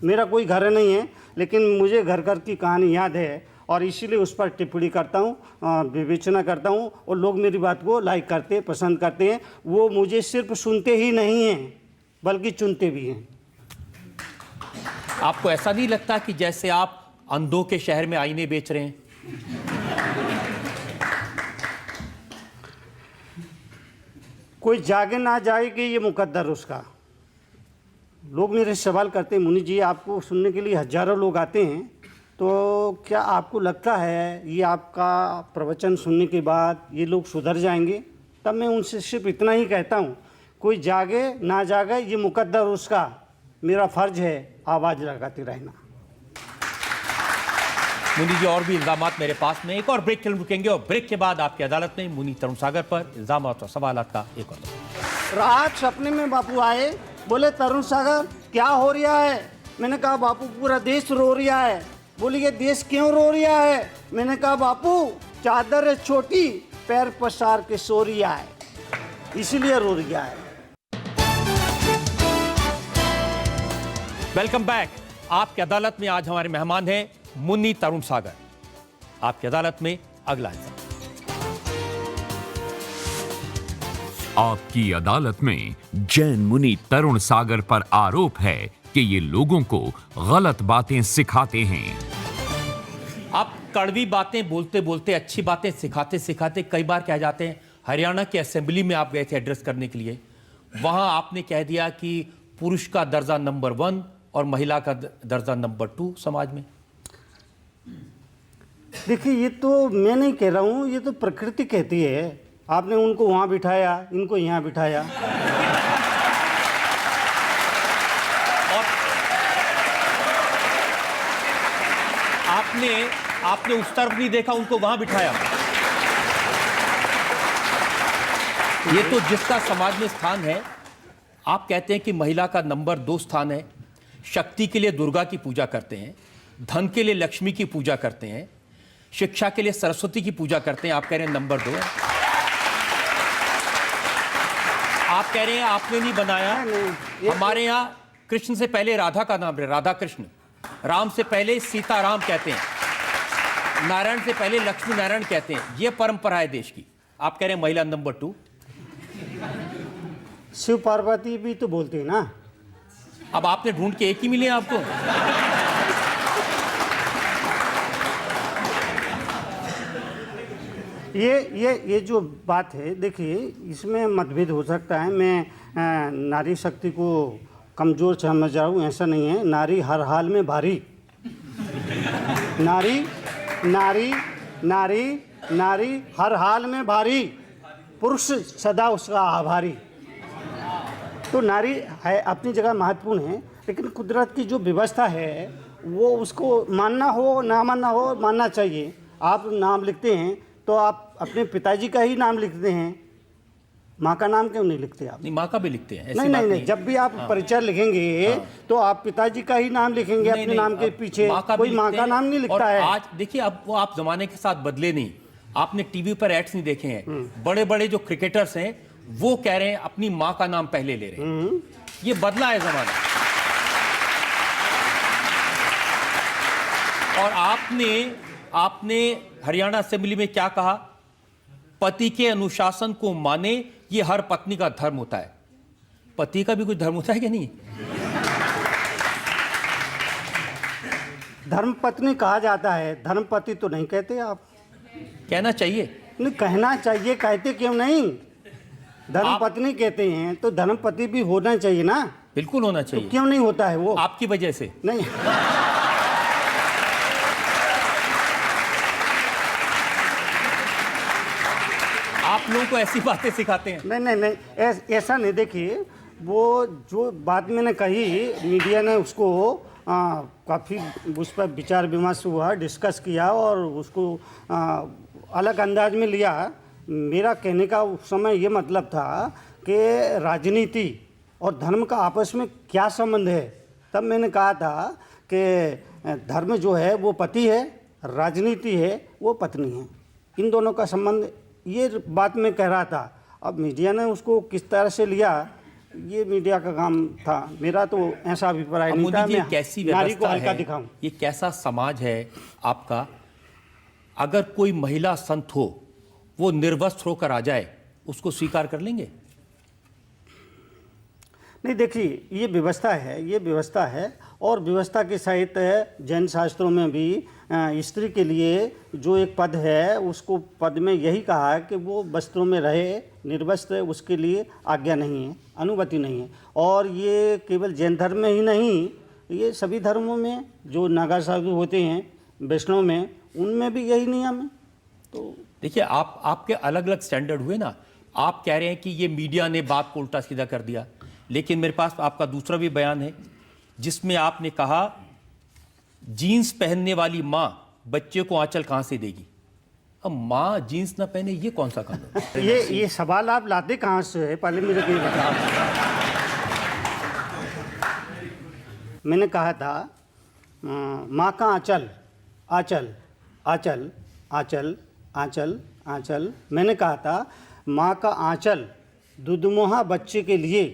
मेरा कोई घर नहीं है लेकिन मुझे घर घर की कहानी याद है और इसीलिए उस पर टिप्पणी करता हूँ, विवेचना करता हूँ और लोग मेरी बात को लाइक करते हैं, पसंद करते हैं। वो मुझे सिर्फ सुनते ही नहीं हैं बल्कि चुनते भी हैं। आपको ऐसा नहीं लगता कि जैसे आप अंधों के शहर में आईने बेच रहे हैं? कोई जागे ना जाएगी ये मुकद्दर उसका। लोग मेरे सवाल करते हैं, मुनि जी आपको सुनने के लिए हजारों लोग आते हैं, तो क्या आपको लगता है ये आपका प्रवचन सुनने के बाद ये लोग सुधर जाएंगे? तब मैं उनसे सिर्फ इतना ही कहता हूँ, कोई जागे ना जागे ये मुकद्दर उसका, मेरा फ़र्ज है आवाज़ लगाते रहना। मुनि जी और भी इल्ज़ामात मेरे पास में, एक और ब्रेक के लिए रुकेंगे और ब्रेक के बाद आपकी अदालत में मुनि तरुण सागर पर इल्ज़ामात और सवालात का एक और दौर। रात सपने में बापू आए, बोले तरुण सागर क्या हो रहा है? मैंने कहा बापू पूरा देश रो रहा है। बोली ये देश क्यों रो रहा है? मैंने कहा बापू चादर है छोटी, पैर पसार के सो रहा है, इसीलिए रो रहा है। Welcome back. आपकी अदालत में आज हमारे मेहमान हैं मुनि तरुण सागर। आपकी अदालत में अगला इल्जाम। आपकी अदालत में जैन मुनि तरुण सागर पर आरोप है कि ये लोगों को गलत बातें सिखाते हैं। आप कड़वी बातें बोलते बोलते, अच्छी बातें सिखाते सिखाते कई बार कह जाते हैं। हरियाणा के असेंबली में आप गए थे एड्रेस करने के लिए, वहां आपने कह दिया कि पुरुष का दर्जा नंबर 1 और महिला का दर्जा नंबर 2 समाज में। देखिए ये तो मैं नहीं कह रहा हूँ, ये तो प्रकृति कहती है। आपने उनको वहाँ बिठाया, इनको यहाँ बिठाया। और आपने उस तरफ नहीं देखा, उनको वहां बिठाया। ये तो जिसका समाज में स्थान है, आप कहते हैं कि महिला का नंबर 2 स्थान है। शक्ति के लिए दुर्गा की पूजा करते हैं, धन के लिए लक्ष्मी की पूजा करते हैं, शिक्षा के लिए सरस्वती की पूजा करते हैं। आप कह रहे हैं नंबर 2 है। आप कह रहे हैं आपने नहीं बनाया। हमारे यहाँ कृष्ण से पहले राधा का नाम है, राधा कृष्ण। राम से पहले सीताराम कहते हैं, नारायण से पहले लक्ष्मी नारायण कहते हैं। ये परंपरा है देश की। आप कह रहे हैं महिला नंबर 2। शिव पार्वती भी तो बोलते हैं ना। अब आपने ढूंढ के एक ही मिले आपको। ये जो बात है, देखिए इसमें मतभेद हो सकता है। मैं नारी शक्ति को कमज़ोर समझ रहा हूँ, ऐसा नहीं है। नारी हर हाल में भारी। नारी नारी नारी नारी हर हाल में भारी। पुरुष सदा उसका आभारी। तो नारी है अपनी जगह महत्वपूर्ण है, लेकिन कुदरत की जो व्यवस्था है वो उसको मानना हो ना मानना हो, मानना चाहिए। आप नाम लिखते हैं तो आप अपने पिताजी का ही नाम लिखते हैं, माँ का नाम क्यों नहीं लिखते आप? नहीं, माँ का भी लिखते हैं, ऐसी नहीं बात नहीं, जब भी आप परिचय लिखेंगे तो आप पिताजी का ही नाम लिखेंगे अपने नाम के पीछे, कोई माँ का नाम नहीं लिखता है। आज देखिए, अब वो आप जमाने के साथ बदले नहीं। आपने टीवी पर एड्स नहीं देखे हैं, बड़े बड़े जो क्रिकेटर्स हैं वो कह रहे हैं अपनी माँ का नाम पहले ले रहे हैं। ये बदला है जमाना। और आपने हरियाणा असेंबली में क्या कहा? पति के अनुशासन को माने, ये हर पत्नी का धर्म होता है। पति का भी कुछ धर्म होता है कि नहीं? धर्मपत्नी कहा जाता है, धर्मपति तो नहीं कहते आप। कहना चाहिए। नहीं, कहना चाहिए, कहते क्यों नहीं? धर्मपत्नी कहते हैं तो धर्मपति भी होना चाहिए ना। बिल्कुल होना तो चाहिए। क्यों नहीं होता है वो? आपकी वजह से नहीं। आप लोगों को ऐसी बातें सिखाते हैं। नहीं नहीं नहीं, ऐसा नहीं। देखिए, वो जो बात मैंने कही, मीडिया ने उसको काफ़ी उस पर विचार विमर्श हुआ, डिस्कस किया और उसको अलग अंदाज में लिया। मेरा कहने का उस समय ये मतलब था कि राजनीति और धर्म का आपस में क्या संबंध है। तब मैंने कहा था कि धर्म जो है वो पति है, राजनीति है वो पत्नी है, इन दोनों का संबंध, ये बात मैं कह रहा था। अब मीडिया ने उसको किस तरह से लिया, ये मीडिया का काम था, मेरा तो ऐसा अभिप्राय नहीं था। ये कैसी नारी को व्यवस्था हल्का है, दिखाऊं। ये कैसा समाज है आपका? अगर कोई महिला संत हो, वो निर्वस्त्र होकर आ जाए, उसको स्वीकार कर लेंगे? नहीं, देखिए, ये व्यवस्था है, ये व्यवस्था है। और व्यवस्था के सहित जैन शास्त्रों में भी स्त्री के लिए जो एक पद है, उसको पद में यही कहा है कि वो वस्त्रों में रहे, निर्वस्त्र उसके लिए आज्ञा नहीं है, अनुमति नहीं है। और ये केवल जैन धर्म में ही नहीं, ये सभी धर्मों में जो नागा साधु होते हैं वैष्णव में, उनमें भी यही नियम है। तो देखिए, आपके अलग अलग स्टैंडर्ड हुए ना। आप कह रहे हैं कि ये मीडिया ने बात को उल्टा सीधा कर दिया, लेकिन मेरे पास आपका दूसरा भी बयान है जिसमें आपने कहा जीन्स पहनने वाली माँ बच्चे को आंचल कहां से देगी। अब माँ जीन्स ना पहने, ये कौन सा कानून है? ये सवाल आप लाते कहाँ से है, पहले मेरे को ये बताओ। मैंने कहा था माँ का आंचल, आंचल, आंचल, आंचल, आंचल, आंचल। मैंने कहा था माँ का आंचल दुधमुहा बच्चे के लिए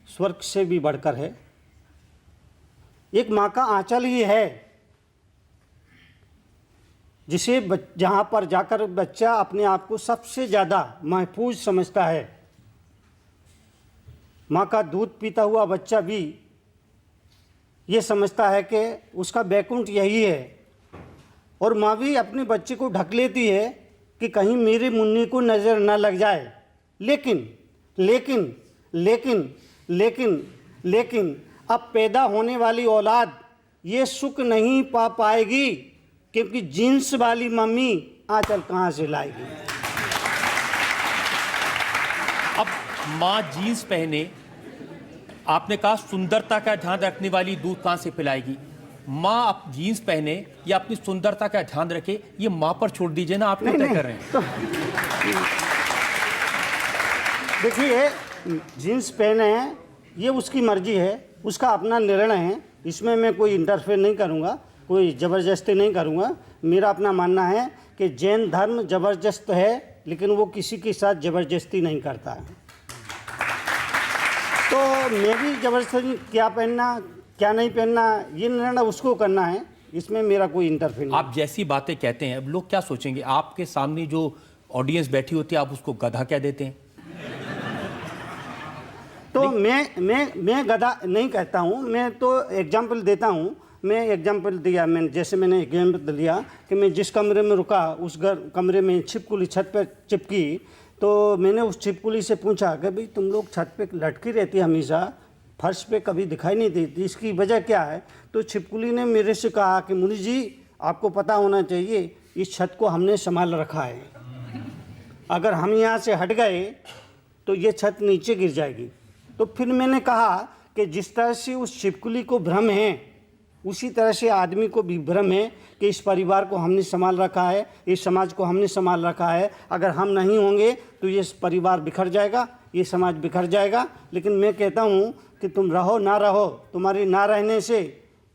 स्वर्ग से भी बढ़कर है। एक माँ का आंचल ही है जिसे जहाँ पर जाकर बच्चा अपने आप को सबसे ज़्यादा महफूज समझता है। माँ का दूध पीता हुआ बच्चा भी ये समझता है कि उसका बैकुंठ यही है। और माँ भी अपने बच्चे को ढक लेती है कि कहीं मेरे मुन्नी को नज़र न लग जाए। लेकिन लेकिन लेकिन लेकिन लेकिन अब पैदा होने वाली औलाद ये सुख नहीं पा पाएगी, क्योंकि जीन्स वाली मम्मी आंचल कहाँ से लाएगी। अब माँ जीन्स पहने, आपने कहा सुंदरता का ध्यान रखने वाली दूध कहाँ से पिलाएगी। माँ आप जीन्स पहने या अपनी सुंदरता का ध्यान रखे, ये माँ पर छोड़ दीजिए ना, आप क्यों तय कर रहे हैं? तो देखिए, जीन्स पहने हैं ये उसकी मर्जी है, उसका अपना निर्णय है, इसमें मैं कोई इंटरफेयर नहीं करूँगा, कोई ज़बरदस्ती नहीं करूँगा। मेरा अपना मानना है कि जैन धर्म ज़बरदस्त है, लेकिन वो किसी के साथ ज़बरदस्ती नहीं करता है। तो मैं भी ज़बरदस्ती क्या पहनना क्या नहीं पहनना, ये निर्णय उसको करना है, इसमें मेरा कोई इंटरफेयर नहीं। आप जैसी बातें कहते हैं, अब लोग क्या सोचेंगे? आपके सामने जो ऑडियंस बैठी होती है, आप उसको गधा कह देते हैं। तो मैं गधा नहीं कहता हूँ, मैं तो एग्जाम्पल देता हूँ। मैं एग्जाम्पल दिया, मैंने एग्जाम्पल दिया कि मैं जिस कमरे में रुका उस कमरे में छिपकली छत पर चिपकी, तो मैंने उस छिपकली से पूछा कि भाई तुम लोग छत पे लटकी रहती है हमेशा, फर्श पे कभी दिखाई नहीं देती, इसकी वजह क्या है? तो छिपकली ने मेरे से कहा कि मुनि जी आपको पता होना चाहिए, इस छत को हमने संभाल रखा है। अगर हम यहाँ से हट गए तो ये छत नीचे गिर जाएगी। तो फिर मैंने कहा कि जिस तरह से उस छिपकली को भ्रम है, उसी तरह से आदमी को भी भ्रम है कि इस परिवार को हमने संभाल रखा है, इस समाज को हमने संभाल रखा है, अगर हम नहीं होंगे तो ये परिवार बिखर जाएगा, ये समाज बिखर जाएगा। लेकिन मैं कहता हूँ कि तुम रहो ना रहो, तुम्हारे ना रहने से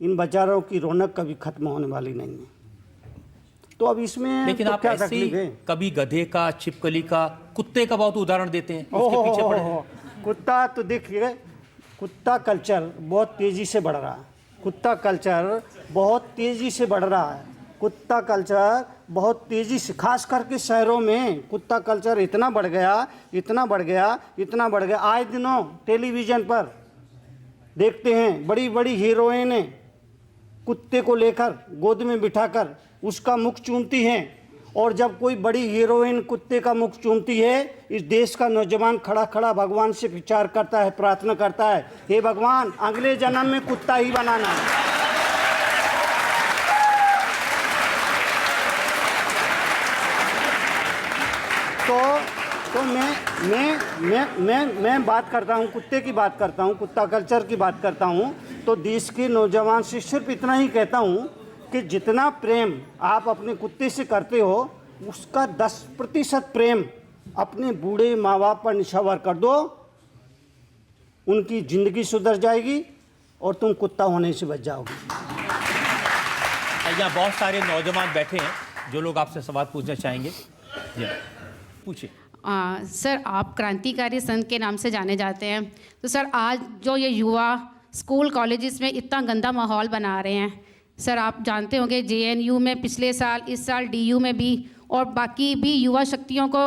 इन बाजारों की रौनक कभी खत्म होने वाली नहीं है। तो अब इसमें लेकिन तो आप क्या ऐसे ही तकलीफ है? कभी गधे का, छिपकली का, कुत्ते का बहुत उदाहरण देते हैं, उसके पीछे पड़े हैं। कुत्ता तो देखिए, कुत्ता कल्चर बहुत तेज़ी से बढ़ रहा है। कुत्ता कल्चर बहुत तेज़ी से बढ़ रहा है। कुत्ता कल्चर बहुत तेज़ी से, खास करके शहरों में कुत्ता कल्चर इतना बढ़ गया, इतना बढ़ गया, इतना बढ़ गया। आए दिनों टेलीविज़न पर देखते हैं बड़ी बड़ी हीरोइनें कुत्ते को लेकर गोद में बिठाकर उसका मुख चूमती हैं, और जब कोई बड़ी हीरोइन कुत्ते का मुख चूमती है, इस देश का नौजवान खड़ा खड़ा भगवान से विचार करता है, प्रार्थना करता है, हे भगवान अगले जन्म में कुत्ता ही बनाना है। तो मैं बात करता हूँ, कुत्ते की बात करता हूँ, कुत्ता कल्चर की बात करता हूँ। तो देश के नौजवान से सिर्फ इतना ही कहता हूँ कि जितना प्रेम आप अपने कुत्ते से करते हो, उसका 10% प्रेम अपने बूढ़े माँ बाप पर निछावर कर दो, उनकी ज़िंदगी सुधर जाएगी और तुम कुत्ता होने से बच जाओगे। यहाँ बहुत सारे नौजवान बैठे हैं जो लोग आपसे सवाल पूछना चाहेंगे। जी पूछिए। सर, आप क्रांतिकारी संत के नाम से जाने जाते हैं, तो सर आज जो ये युवा स्कूल कॉलेजेस में इतना गंदा माहौल बना रहे हैं, सर आप जानते होंगे JNU में पिछले साल, इस साल DU में भी, और बाकी भी युवा शक्तियों को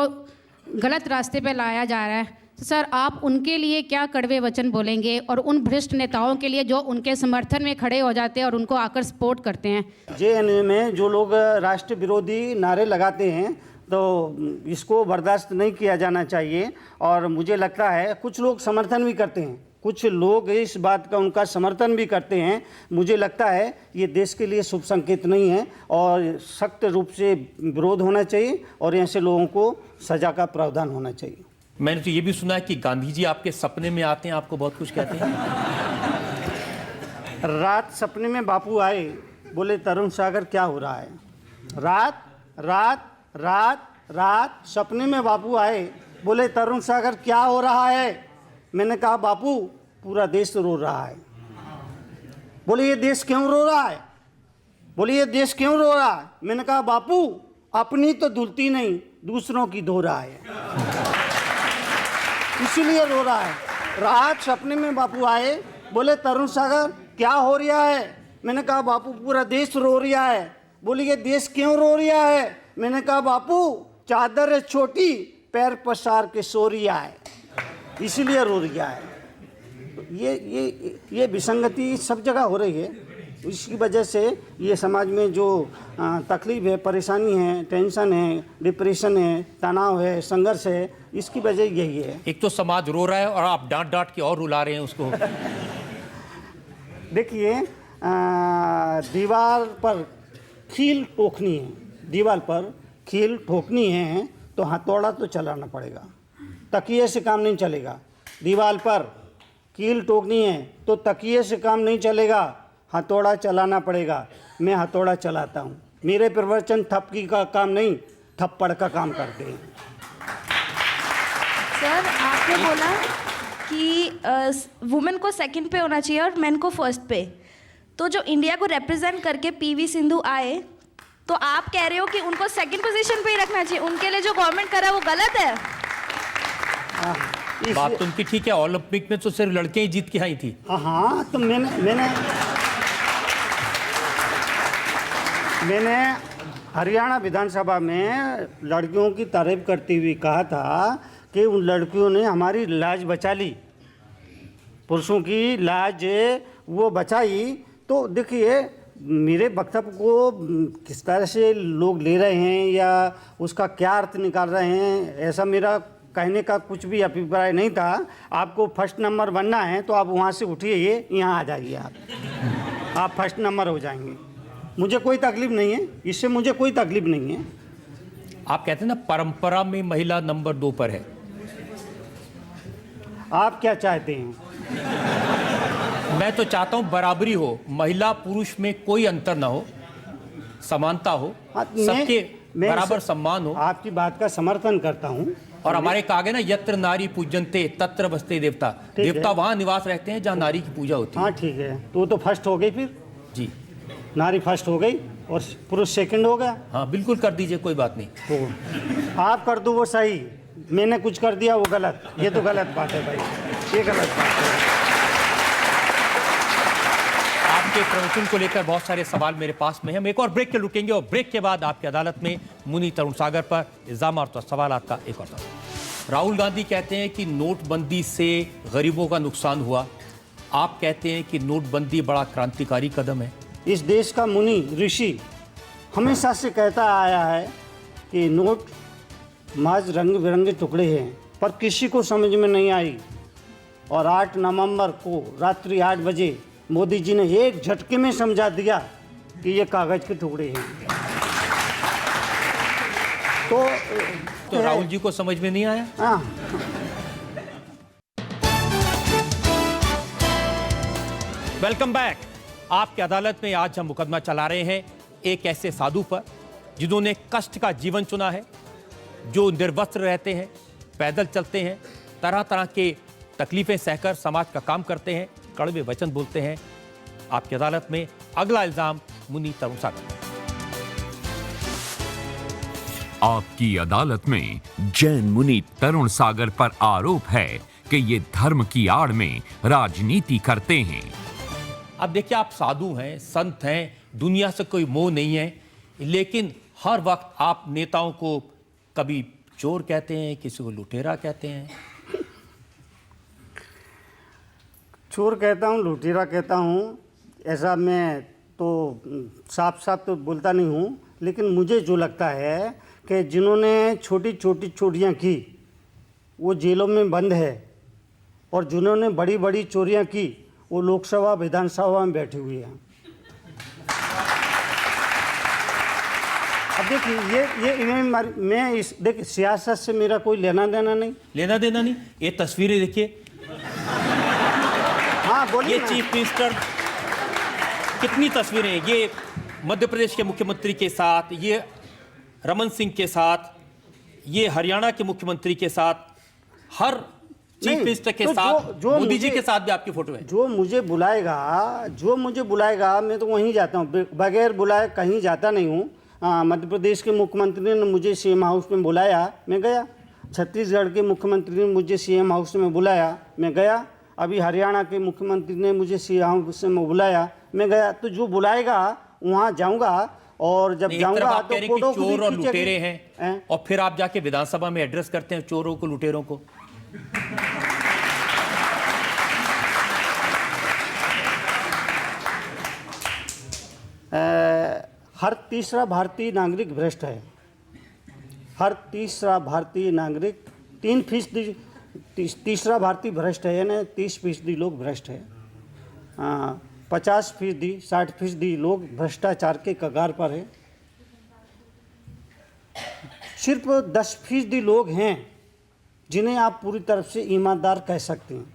गलत रास्ते पे लाया जा रहा है। तो सर आप उनके लिए क्या कड़वे वचन बोलेंगे, और उन भ्रष्ट नेताओं के लिए जो उनके समर्थन में खड़े हो जाते हैं और उनको आकर सपोर्ट करते हैं? JNU में जो लोग राष्ट्र विरोधी नारे लगाते हैं, तो इसको बर्दाश्त नहीं किया जाना चाहिए। और मुझे लगता है कुछ लोग समर्थन भी करते हैं, कुछ लोग इस बात का उनका समर्थन भी करते हैं। मुझे लगता है ये देश के लिए शुभ संकेत नहीं है, और सख्त रूप से विरोध होना चाहिए, और ऐसे लोगों को सजा का प्रावधान होना चाहिए। मैंने तो ये भी सुना है कि गांधी जी आपके सपने में आते हैं, आपको बहुत कुछ कहते हैं। रात सपने में बापू आए, बोले तरुण सागर क्या हो रहा है। रात रात रात रात सपने में बापू आए, बोले तरुण सागर क्या हो रहा है। मैंने कहा बापू पूरा देश रो रहा है। बोले ये देश क्यों रो रहा है। बोले ये देश क्यों रो रहा है। मैंने कहा बापू अपनी तो धुलती नहीं, दूसरों की धो रहा है, इसीलिए रो रहा है। रात सपने में बापू आए, बोले तरुण सागर क्या हो रहा है। मैंने कहा बापू पूरा देश रो रहा है। बोले ये देश क्यों रो रहा है। मैंने कहा बापू चादर है छोटी, पैर पसार के सो रहा है, इसीलिए रो रहा है। तो ये विसंगति सब जगह हो रही है। इसकी वजह से ये समाज में जो तकलीफ है, परेशानी है, टेंशन है, डिप्रेशन है, तनाव है, संघर्ष है, इसकी वजह यही है। एक तो समाज रो रहा है और आप डांट डांट के और रुला रहे हैं उसको। देखिए दीवार पर कील ठोकनी है, दीवार पर कील ठोकनी है तो हथौड़ा तो चलाना पड़ेगा, तकिए से काम नहीं चलेगा। दीवार पर कील ठोकनी है तो तकिए से काम नहीं चलेगा, हथौड़ा चलाना पड़ेगा। मैं हथौड़ा चलाता हूँ। मेरे प्रवचन थपकी का काम नहीं, थप्पड़ का काम करते हैं। सर आपने बोला कि वुमेन को सेकंड पे होना चाहिए और मेन को फर्स्ट पे, तो जो इंडिया को रिप्रेजेंट करके PV सिंधु आए, तो आप कह रहे हो कि उनको सेकंड पोजीशन पे ही रखना चाहिए। उनके लिए जो गवर्नमेंट कर रहा है वो गलत है। बात तो उनकी ठीक है, ओलंपिक में तो सिर्फ लड़कियां ही जीत के आई थी। हाँ तो मैंने हरियाणा विधानसभा में लड़कियों की तारीफ करते हुए कहा था कि उन लड़कियों ने हमारी लाज बचा ली, पुरुषों की लाज वो बचाई। तो देखिए मेरे वक्तव्य को किस तरह से लोग ले रहे हैं या उसका क्या अर्थ निकाल रहे हैं, ऐसा मेरा कहने का कुछ भी अभिप्राय नहीं था। आपको फर्स्ट नंबर बनना है तो आप वहाँ से उठिए, यहाँ आ जाइए, आप फर्स्ट नंबर हो जाएंगे। मुझे कोई तकलीफ़ नहीं है, इससे मुझे कोई तकलीफ़ नहीं है। आप कहते हैं ना परंपरा में महिला नंबर 2 पर है। आप क्या चाहते हैं? मैं तो चाहता हूं बराबरी हो, महिला पुरुष में कोई अंतर ना हो, समानता हो, हाँ, सबके मैं बराबर सम्मान हो। आपकी बात का समर्थन करता हूं। और हमारे कहा गया ना, यत्र नारी पूजनते तत्र बसते देवता। देवता वहां निवास रहते हैं जहां नारी की पूजा होती है। हाँ ठीक है, तो फर्स्ट हो गई, फिर जी, नारी फर्स्ट हो गई और पुरुष सेकंड हो गया। हाँ बिल्कुल कर दीजिए, कोई बात नहीं। तो आप कर दो वो सही, मैंने कुछ कर दिया वो गलत। ये तो गलत बात है भाई, ये गलत बात है। आपके प्रवचन को लेकर बहुत सारे सवाल मेरे पास में हैं। हम एक और ब्रेक के रुकेंगे और ब्रेक के बाद आपकी अदालत में मुनि तरुण सागर पर इल्जाम और सवालात का एक और दौर। राहुल गांधी कहते हैं कि नोटबंदी से गरीबों का नुकसान हुआ। आप कहते हैं कि नोटबंदी बड़ा क्रांतिकारी कदम है। इस देश का मुनि ऋषि हमेशा से कहता आया है कि नोट महज रंग बिरंगे टुकड़े हैं, पर किसी को समझ में नहीं आई। और 8 नवंबर को रात्रि 8 बजे मोदी जी ने एक झटके में समझा दिया कि ये कागज के टुकड़े हैं। तो राहुल जी को समझ में नहीं आया? हाँ, वेलकम बैक। आपकी अदालत में आज हम मुकदमा चला रहे हैं एक ऐसे साधु पर जिन्होंने कष्ट का जीवन चुना है, जो निर्वस्त्र रहते हैं, पैदल चलते हैं, तरह तरह के तकलीफें सहकर समाज का काम करते हैं, कड़वे वचन बोलते हैं। आपकी अदालत में अगला इल्जाम मुनि तरुण सागर। आपकी अदालत में जैन मुनि तरुण सागर पर आरोप है कि ये धर्म की आड़ में राजनीति करते हैं। अब देखिए, आप साधु हैं, संत हैं, दुनिया से कोई मोह नहीं है, लेकिन हर वक्त आप नेताओं को कभी चोर कहते हैं, किसी को लुटेरा कहते हैं। चोर कहता हूँ, लुटेरा कहता हूँ, ऐसा मैं तो साफ साफ तो बोलता नहीं हूँ, लेकिन मुझे जो लगता है कि जिन्होंने छोटी छोटी चोरियाँ की वो जेलों में बंद है, और जिन्होंने बड़ी बड़ी चोरियाँ की वो लोकसभा विधानसभा में बैठे हुए हैं। अब देखिए, मैं इस देखिए, सियासत से मेरा कोई लेना देना नहीं। ये तस्वीरें देखिए। हाँ बोलिए। ये चीफ मिनिस्टर, कितनी तस्वीरें, ये मध्य प्रदेश के मुख्यमंत्री के साथ, ये रमन सिंह के साथ, ये हरियाणा के मुख्यमंत्री के साथ, हर चीफ मिनिस्टर के साथ, मोदी जी के साथ भी आपकी फोटो है। जो मुझे बुलाएगा मैं तो वहीं जाता हूँ, बगैर बुलाए कहीं जाता नहीं हूँ। मध्य प्रदेश के मुख्यमंत्री ने मुझे सीएम हाउस में बुलाया, मैं गया। छत्तीसगढ़ के मुख्यमंत्री ने मुझे सीएम हाउस में बुलाया, मैं गया। अभी हरियाणा के मुख्यमंत्री ने मुझे सीएम हाउस में बुलाया, मैं गया। तो जो बुलाएगा वहाँ जाऊँगा, और जब जाऊँगा तो फोटो चोर और लुटेरे हैं, और फिर आप जाके विधानसभा में एड्रेस करते हैं चोरों को, लुटेरों को। हर तीसरा भारतीय नागरिक भ्रष्ट है। हर तीसरा भारतीय नागरिक 3% तीसरा भारतीय भ्रष्ट है, यानी 30% लोग भ्रष्ट है। 50%, 60% लोग भ्रष्टाचार के कगार पर है। सिर्फ 10% लोग हैं जिन्हें आप पूरी तरफ से ईमानदार कह सकते हैं।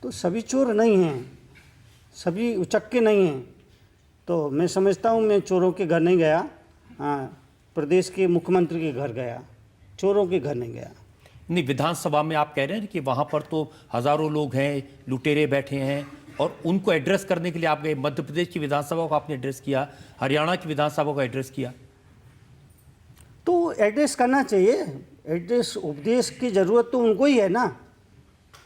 तो सभी चोर नहीं हैं, सभी उचक्के नहीं हैं। तो मैं समझता हूँ, मैं चोरों के घर नहीं गया, प्रदेश के मुख्यमंत्री के घर गया, चोरों के घर नहीं गया। नहीं, विधानसभा में आप कह रहे हैं कि वहाँ पर तो हजारों लोग हैं, लुटेरे बैठे हैं, और उनको एड्रेस करने के लिए आप गए। मध्य प्रदेश की विधानसभा को आपने एड्रेस किया, हरियाणा की विधानसभा को एड्रेस किया। तो एड्रेस करना चाहिए। एड्रेस, उपदेश की ज़रूरत तो उनको ही है ना।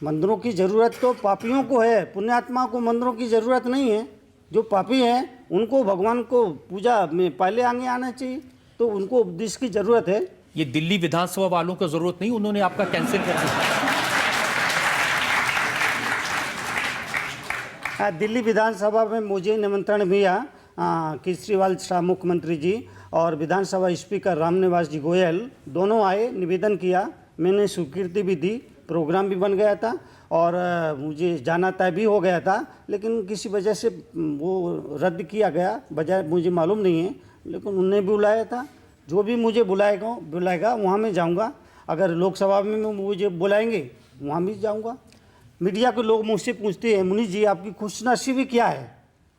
मंदिरों की ज़रूरत तो पापियों को है, पुण्यात्मा को मंदिरों की ज़रूरत नहीं है। जो पापी हैं उनको भगवान को पूजा में पहले आगे आना चाहिए, तो उनको उपदेश की ज़रूरत है। ये दिल्ली विधानसभा वालों को जरूरत नहीं, उन्होंने आपका कैंसिल कर दिया। दिल्ली विधानसभा में मुझे निमंत्रण मिला, केजरीवाल साहब मुख्यमंत्री जी और विधानसभा स्पीकर रामनिवास जी गोयल दोनों आए, निवेदन किया, मैंने स्वीकृति भी दी, प्रोग्राम भी बन गया था और मुझे जाना तय भी हो गया था, लेकिन किसी वजह से वो रद्द किया गया, वजह मुझे मालूम नहीं है, लेकिन उन्हें भी बुलाया था, जो भी मुझे बुलाएगा वहाँ मैं जाऊँगा। अगर लोकसभा में मुझे बुलाएंगे वहाँ भी जाऊँगा। मीडिया के लोग मुझसे पूछते हैं मुनीष जी आपकी खुशनसीबी क्या है,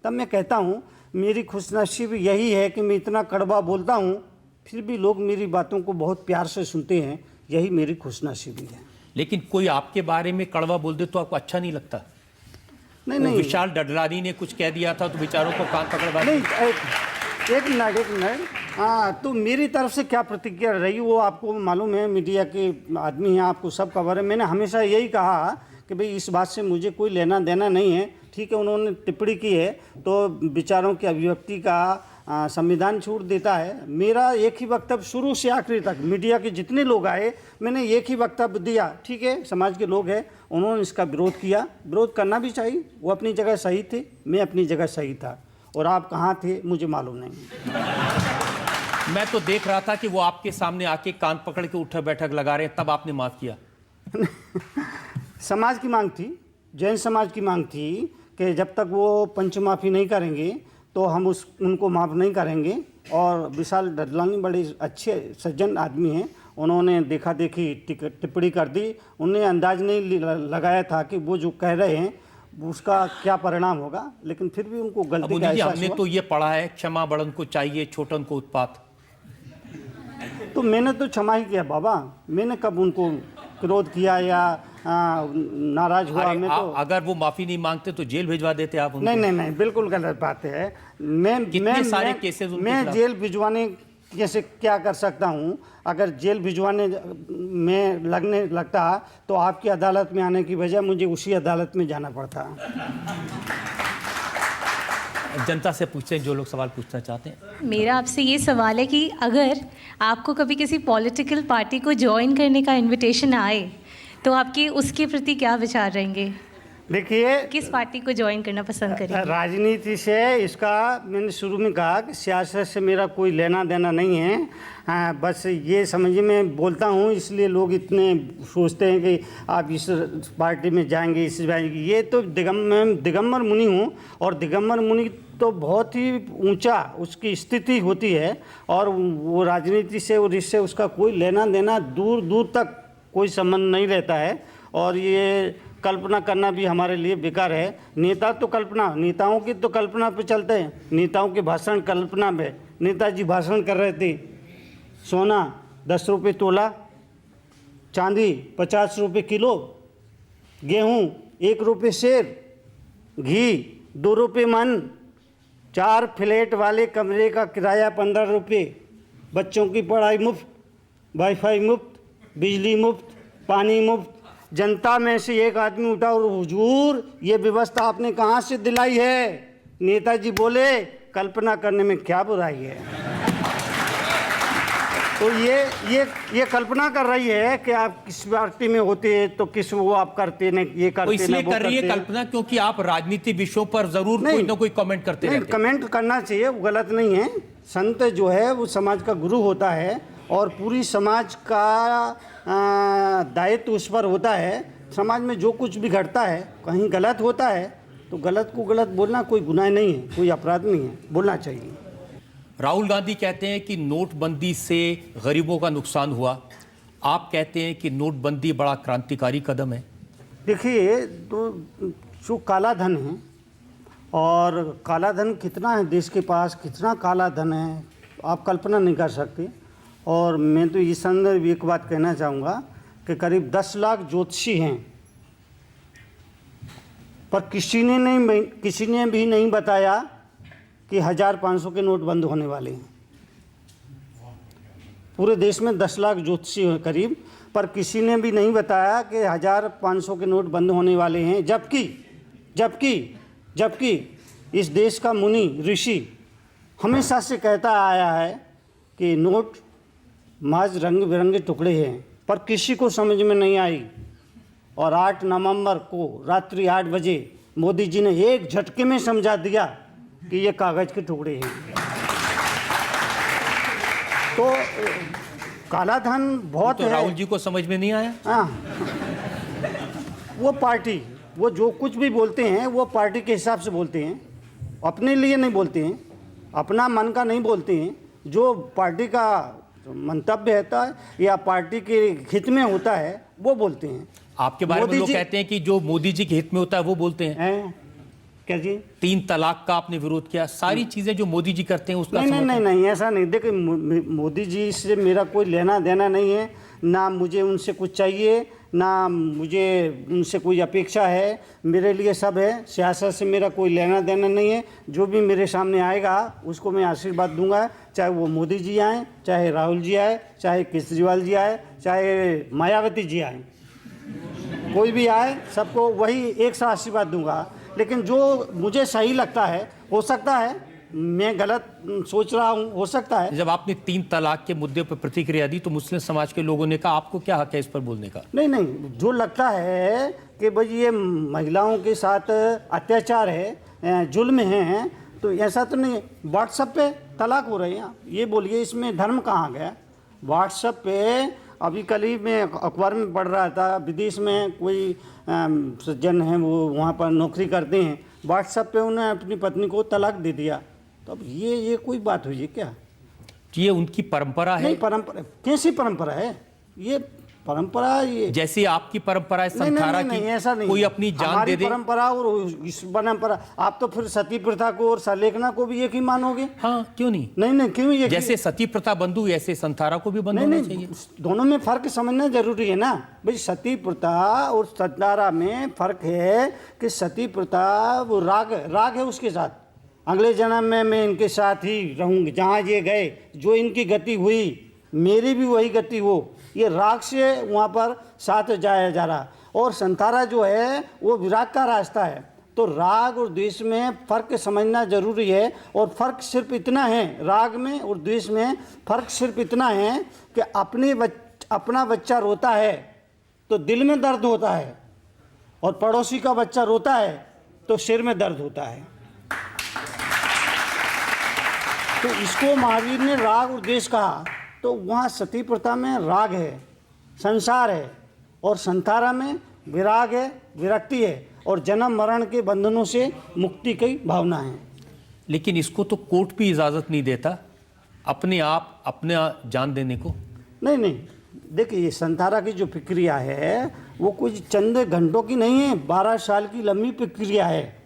तब मैं कहता हूँ मेरी खुशनसीबी यही है कि मैं इतना कड़वा बोलता हूँ फिर भी लोग मेरी बातों को बहुत प्यार से सुनते हैं, यही मेरी खुशनसीबी है। लेकिन कोई आपके बारे में कड़वा बोल दे तो आपको अच्छा नहीं लगता? नहीं विशाल डडलानी ने कुछ कह दिया था तो बेचारों को कान पकड़वा नहीं, एक मिनट। हाँ, तो मेरी तरफ से क्या प्रतिक्रिया रही वो आपको मालूम है, मीडिया के आदमी हैं, आपको सब खबर है। मैंने हमेशा यही कहा कि भाई इस बात से मुझे कोई लेना देना नहीं है। ठीक है, उन्होंने टिप्पणी की है तो विचारों की अभिव्यक्ति का संविधान छूट देता है। मेरा एक ही वक्तव्य शुरू से आखिरी तक, मीडिया के जितने लोग आए मैंने एक ही वक्तव्य दिया। ठीक है, समाज के लोग हैं, उन्होंने इसका विरोध किया, विरोध करना भी चाहिए, वो अपनी जगह सही थे, मैं अपनी जगह सही था, और आप कहाँ थे मुझे मालूम नहीं। मैं तो देख रहा था कि वो आपके सामने आके कान पकड़ के उठक बैठक लगा रहे हैं, तब आपने माफ किया। समाज की मांग थी, जैन समाज की मांग थी कि जब तक वो पंचमाफी नहीं करेंगे तो हम उनको माफ़ नहीं करेंगे। और विशाल डडलानी बड़े अच्छे सज्जन आदमी हैं, उन्होंने देखा देखी टिप्पणी कर दी। उन्हें अंदाज नहीं लगाया था कि वो जो कह रहे हैं उसका क्या परिणाम होगा, लेकिन फिर भी उनको गलती का एहसास हमने तो ये पढ़ा है क्षमा बड़न को चाहिए छोटन को उत्पात। तो मैंने तो क्षमा ही किया बाबा, मैंने कब उनको विरोध किया या नाराज हुआ? मैं तो अगर वो माफी नहीं मांगते तो जेल भिजवा देते आप उनको। नहीं, बिल्कुल गलत बात है। मैं जेल भिजवाने कैसे क्या कर सकता हूँ? अगर जेल भिजवाने में लगता तो आपकी अदालत में आने की बजाय मुझे उसी अदालत में जाना पड़ता। जनता से पूछते हैं जो लोग सवाल पूछना चाहते हैं। मेरा आपसे ये सवाल है कि अगर आपको कभी किसी पॉलिटिकल पार्टी को ज्वाइन करने का इनविटेशन आए तो आपके उसके प्रति क्या विचार रहेंगे? देखिए, किस पार्टी को ज्वाइन करना पसंद करेंगे? राजनीति से इसका मैंने शुरू में कहा कि सियासत से मेरा कोई लेना देना नहीं है। हाँ, बस ये समझिए मैं बोलता हूँ इसलिए लोग इतने सोचते हैं कि आप इस पार्टी में जाएंगे, इस जाएंगे। ये तो दिगंबर मुनि हूँ, और दिगंबर मुनि तो बहुत ही ऊंचा उसकी स्थिति होती है, और वो राजनीति से और इससे उसका कोई लेना देना दूर दूर तक कोई संबंध नहीं रहता है। और ये कल्पना करना भी हमारे लिए बेकार है। नेता तो नेताओं की तो कल्पना पे चलते हैं, नेताओं के भाषण कल्पना पे। नेताजी भाषण कर रहे थे, सोना 10 रुपये तोला, चांदी 50 रुपये किलो, गेहूँ 1 रुपये सेर, घी 2 रुपये मन, 4 फ्लैट वाले कमरे का किराया 15 रुपये, बच्चों की पढ़ाई मुफ्त, वाईफाई मुफ्त, बिजली मुफ्त, पानी मुफ्त। जनता में से एक आदमी उठा और हुजूर ये व्यवस्था आपने कहाँ से दिलाई है? नेताजी बोले कल्पना करने में क्या बुराई है। तो ये कल्पना कर रही है कि आप किस पार्टी में होते हैं तो किस वो आप करते नहीं, ये करते इसलिए कर रही है कल्पना क्योंकि आप राजनीति विषयों पर जरूर कोई ना कोई कमेंट करते रहते हैं। कमेंट करना चाहिए, वो गलत नहीं है। संत जो है वो समाज का गुरु होता है और पूरी समाज का दायित्व उस पर होता है। समाज में जो कुछ भी घटता है, कहीं गलत होता है तो गलत को गलत बोलना कोई गुनाह नहीं है, कोई अपराध नहीं है, बोलना चाहिए। राहुल गांधी कहते हैं कि नोटबंदी से गरीबों का नुकसान हुआ, आप कहते हैं कि नोटबंदी बड़ा क्रांतिकारी कदम है। देखिए, तो जो काला धन है, और काला धन कितना है देश के पास, कितना काला धन है आप कल्पना नहीं कर सकते। और मैं तो इस संदर्भ एक बात कहना चाहूँगा कि करीब 10 लाख ज्योतिषी हैं, पर किसी ने भी नहीं बताया कि 1500 के नोट बंद होने वाले हैं। पूरे देश में 10 लाख ज्योतिषी हैं करीब, पर किसी ने भी नहीं बताया कि 1500 के नोट बंद होने वाले हैं। जबकि इस देश का मुनि ऋषि हमेशा से कहता आया है कि नोट महज रंग बिरंगे टुकड़े हैं, पर किसी को समझ में नहीं आई। और 8 नवंबर को रात्रि 8 बजे मोदी जी ने एक झटके में समझा दिया कि ये कागज़ के टुकड़े हैं। तो काला धन बहुत तो है। राहुल जी को समझ में नहीं आया? हाँ, वो पार्टी, वो जो कुछ भी बोलते हैं वो पार्टी के हिसाब से बोलते हैं, अपने लिए नहीं बोलते हैं, अपना मन का नहीं बोलते हैं, जो पार्टी का मंतव्य होता है या पार्टी के हित में होता है वो बोलते हैं। आपके बारे में मोदी लोग जी- कहते हैं कि जो मोदी जी के हित में होता है वो बोलते हैं। हैं क्या जी? 3 तलाक का आपने विरोध किया, सारी चीजें जो मोदी जी करते हैं उसका नहीं नहीं समर्थन- नहीं नहीं, ऐसा नहीं। देखिए मोदी जी से मेरा कोई लेना देना नहीं है, ना मुझे उनसे कुछ चाहिए, ना मुझे उनसे कोई अपेक्षा है। मेरे लिए सब है, सियासत से मेरा कोई लेना देना नहीं है। जो भी मेरे सामने आएगा उसको मैं आशीर्वाद दूंगा, चाहे वो मोदी जी आए, चाहे राहुल जी आए, चाहे केजरीवाल जी आए, चाहे मायावती जी आए, कोई भी आए सबको वही एक सा आशीर्वाद दूंगा। लेकिन जो मुझे सही लगता है, हो सकता है मैं गलत सोच रहा हूँ, हो सकता है। जब आपने 3 तलाक के मुद्दे पर प्रतिक्रिया दी तो मुस्लिम समाज के लोगों ने कहा आपको क्या हक है इस पर बोलने का? नहीं नहीं, जो लगता है कि भाई ये महिलाओं के साथ अत्याचार है, जुल्म है, तो ऐसा तो नहीं। व्हाट्सएप पे तलाक हो रही है, ये बोलिए इसमें धर्म कहाँ गया? व्हाट्सएप पे अभी कल ही मैं अखबार में पढ़ रहा था, विदेश में कोई सज्जन हैं, वो वहाँ पर नौकरी करते हैं, व्हाट्सएप पे उन्होंने अपनी पत्नी को तलाक दे दिया। तो अब ये कोई बात हुई है क्या? ये उनकी परंपरा है। नहीं, परंपरा कैसी परंपरा है? ये परंपरा ये जैसी आपकी परंपरा है नहीं, संथारा नहीं, की, नहीं, ऐसा नहीं। कोई अपनी जान हमारी दे दे। परंपरा और इस परंपरा, आप तो फिर सती प्रथा को और सलेखना को भी एक ही मानोगे? हाँ, क्यों नहीं? नहीं नहीं, क्यों ये? जैसे सती प्रथा बंद हुई ऐसे संथारा को भी बंद नहीं होना नहीं, चाहिए। दोनों में फर्क समझना जरूरी है ना भाई। सती प्रथा और संथारा में फर्क है कि सती प्रथा वो राग है उसके साथ, अगले जन्म में मैं इनके साथ ही रहूंगी, जहाँ ये गए, जो इनकी गति हुई मेरी भी वही गति हो, ये राग से वहाँ पर साथ जाया जा रहा। और संथारा जो है वो विराग का रास्ता है। तो राग और द्वेष में फ़र्क समझना जरूरी है। और फ़र्क सिर्फ इतना है, राग में और द्वेष में फ़र्क सिर्फ इतना है कि अपना बच्चा रोता है तो दिल में दर्द होता है, और पड़ोसी का बच्चा रोता है तो सिर में दर्द होता है। तो इसको महावीर ने राग और द्वेष कहा। तो वहाँ सती प्रथा में राग है, संसार है, और संथारा में विराग है, विरक्ति है, और जन्म मरण के बंधनों से मुक्ति की भावना है। लेकिन इसको तो कोर्ट भी इजाजत नहीं देता, अपने आप अपना जान देने को। नहीं नहीं, देखिए ये संथारा की जो प्रक्रिया है वो कुछ चंद घंटों की नहीं है, 12 साल की लंबी प्रक्रिया है।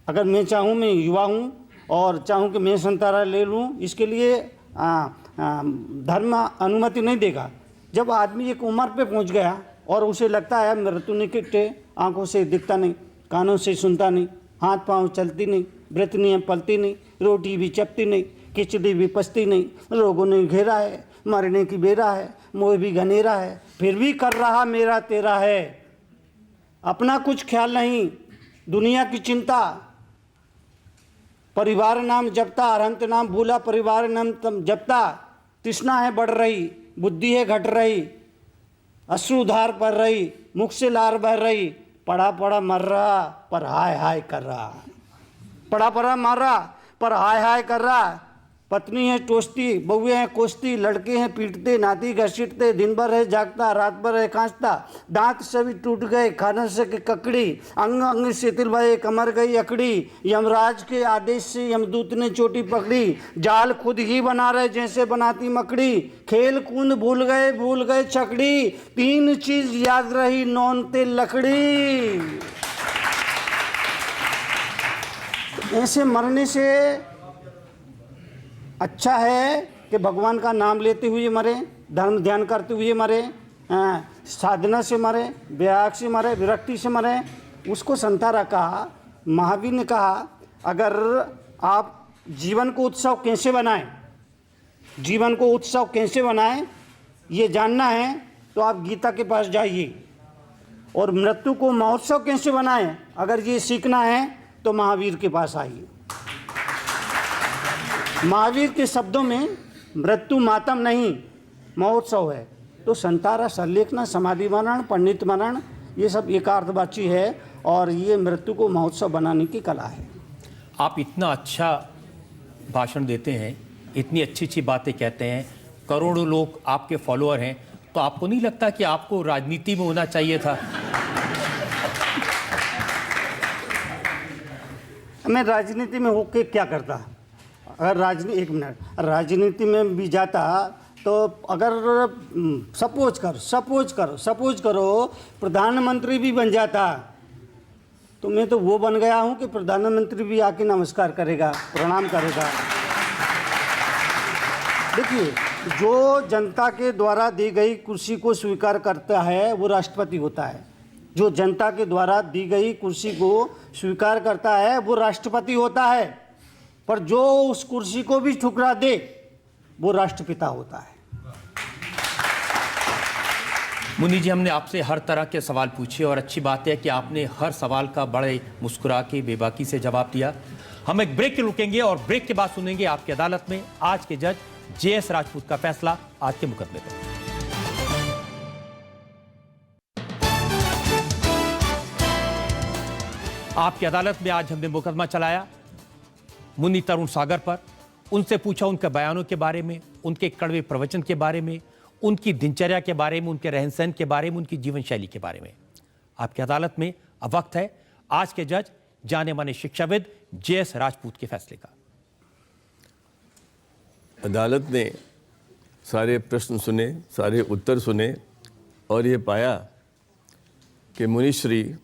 अगर मैं चाहूँ, मैं युवा हूँ और चाहूँ कि मैं संथारा ले लूँ, इसके लिए धर्म अनुमति नहीं देगा। जब आदमी एक उम्र पे पहुंच गया और उसे लगता है मृत्यु निकटे, आंखों से दिखता नहीं, कानों से सुनता नहीं, हाथ पांव चलती नहीं, वृत्तियाँ पलती नहीं, रोटी भी चपती नहीं, खिचड़ी भी पचती नहीं, रोगों ने घेरा है, मरने की बेरा है, मोह भी घनेरा है, फिर भी कर रहा मेरा तेरा है। अपना कुछ ख्याल नहीं, दुनिया की चिंता, परिवार नाम जपता, अरहंत नाम भूला, परिवार नाम जपता, तृष्णा है बढ़ रही, बुद्धि है घट रही, अश्रुधार पड़ रही, मुख से लार बह रही, पड़ा पड़ा मर रहा पर हाय हाय कर रहा, पड़ा पड़ा मर रहा पर हाय हाय कर रहा। पत्नी है टोसती, बहुएं हैं कोसती, लड़के हैं पीटते, नाती घसीटते, दिन भर है जागता, रात भर है कांचता, दांत सभी टूट गए, खाना से ककड़ी, अंग अंग शिथिल भये, कमर गई अकड़ी, यमराज के आदेश से यमदूत ने चोटी पकड़ी, जाल खुद ही बना रहे जैसे बनाती मकड़ी, खेल कूद भूल गए छकड़ी, 3 चीज याद रही, नौन तेल लकड़ी। ऐसे मरने से अच्छा है कि भगवान का नाम लेते हुए मरे, धर्म ध्यान करते हुए मरे, साधना से मरे, व्याग से मरे, विरक्ति से मरे। उसको संथारा कहा। महावीर ने कहा अगर आप जीवन को उत्सव कैसे बनाएं, जीवन को उत्सव कैसे बनाएं ये जानना है तो आप गीता के पास जाइए, और मृत्यु को महोत्सव कैसे बनाएं अगर ये सीखना है तो महावीर के पास आइए। महावीर के शब्दों में मृत्यु मातम नहीं महोत्सव है। तो संथारा, सल्लेखना, समाधि मरण, पंडित मरण, ये सब एकार्थवाची है, और ये मृत्यु को महोत्सव बनाने की कला है। आप इतना अच्छा भाषण देते हैं, इतनी अच्छी अच्छी बातें कहते हैं, करोड़ों लोग आपके फॉलोअर हैं, तो आपको नहीं लगता कि आपको राजनीति में होना चाहिए था? मैं राजनीति में होके क्या करता? अगर एक मिनट राजनीति में भी जाता तो अगर सपोज करो प्रधानमंत्री भी बन जाता तो मैं तो वो बन गया हूँ कि प्रधानमंत्री भी आके नमस्कार करेगा, प्रणाम करेगा। देखिए, जो जनता के द्वारा दी गई कुर्सी को स्वीकार करता है वो राष्ट्रपति होता है। जो जनता के द्वारा दी गई कुर्सी को स्वीकार करता है वो राष्ट्रपति होता है, पर जो उस कुर्सी को भी ठुकरा दे वो राष्ट्रपिता होता है। मुन्नी जी, हमने आपसे हर तरह के सवाल पूछे और अच्छी बात है कि आपने हर सवाल का बड़े मुस्कुरा के बेबाकी से जवाब दिया। हम एक ब्रेक के रुकेंगे और ब्रेक के बाद सुनेंगे आपकी अदालत में आज के जज JS राजपूत का फैसला आज के मुकदमे पर। आपकी अदालत में आज हमने मुकदमा चलाया मुन्नी तरुण सागर पर। उनसे पूछा उनके बयानों के बारे में, उनके कड़वे प्रवचन के बारे में, उनकी दिनचर्या के बारे में, उनके रहन सहन के बारे में, उनकी जीवन शैली के बारे में। आपकी अदालत में अब वक्त है आज के जज जाने माने शिक्षाविद JS राजपूत के फैसले का। अदालत ने सारे प्रश्न सुने, सारे उत्तर सुने और ये पाया कि मुनिश्री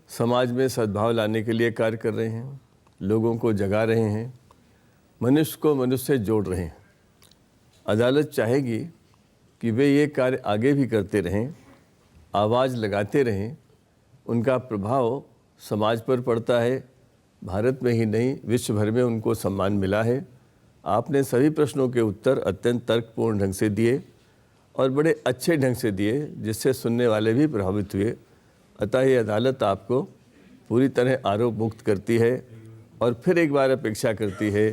समाज में सद्भाव लाने के लिए कार्य कर रहे हैं, लोगों को जगा रहे हैं, मनुष्य को मनुष्य से जोड़ रहे हैं। अदालत चाहेगी कि वे ये कार्य आगे भी करते रहें, आवाज़ लगाते रहें। उनका प्रभाव समाज पर पड़ता है, भारत में ही नहीं विश्व भर में उनको सम्मान मिला है। आपने सभी प्रश्नों के उत्तर अत्यंत तर्कपूर्ण ढंग से दिए और बड़े अच्छे ढंग से दिए, जिससे सुनने वाले भी प्रभावित हुए। अतः ये अदालत आपको पूरी तरह आरोप मुक्त करती है और फिर एक बार अपेक्षा करती है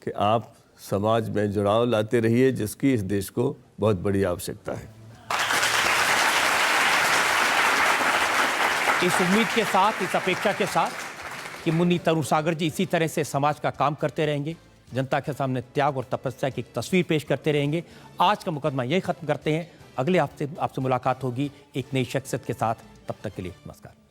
कि आप समाज में जुड़ाव लाते रहिए, जिसकी इस देश को बहुत बड़ी आवश्यकता है। इस उम्मीद के साथ, इस अपेक्षा के साथ कि मुन्नी तरुण सागर जी इसी तरह से समाज का काम करते रहेंगे, जनता के सामने त्याग और तपस्या की एक तस्वीर पेश करते रहेंगे। आज का मुकदमा यही खत्म करते हैं। अगले हफ्ते आपसे मुलाकात होगी एक नई शख्सियत के साथ। तब तक के लिए नमस्कार।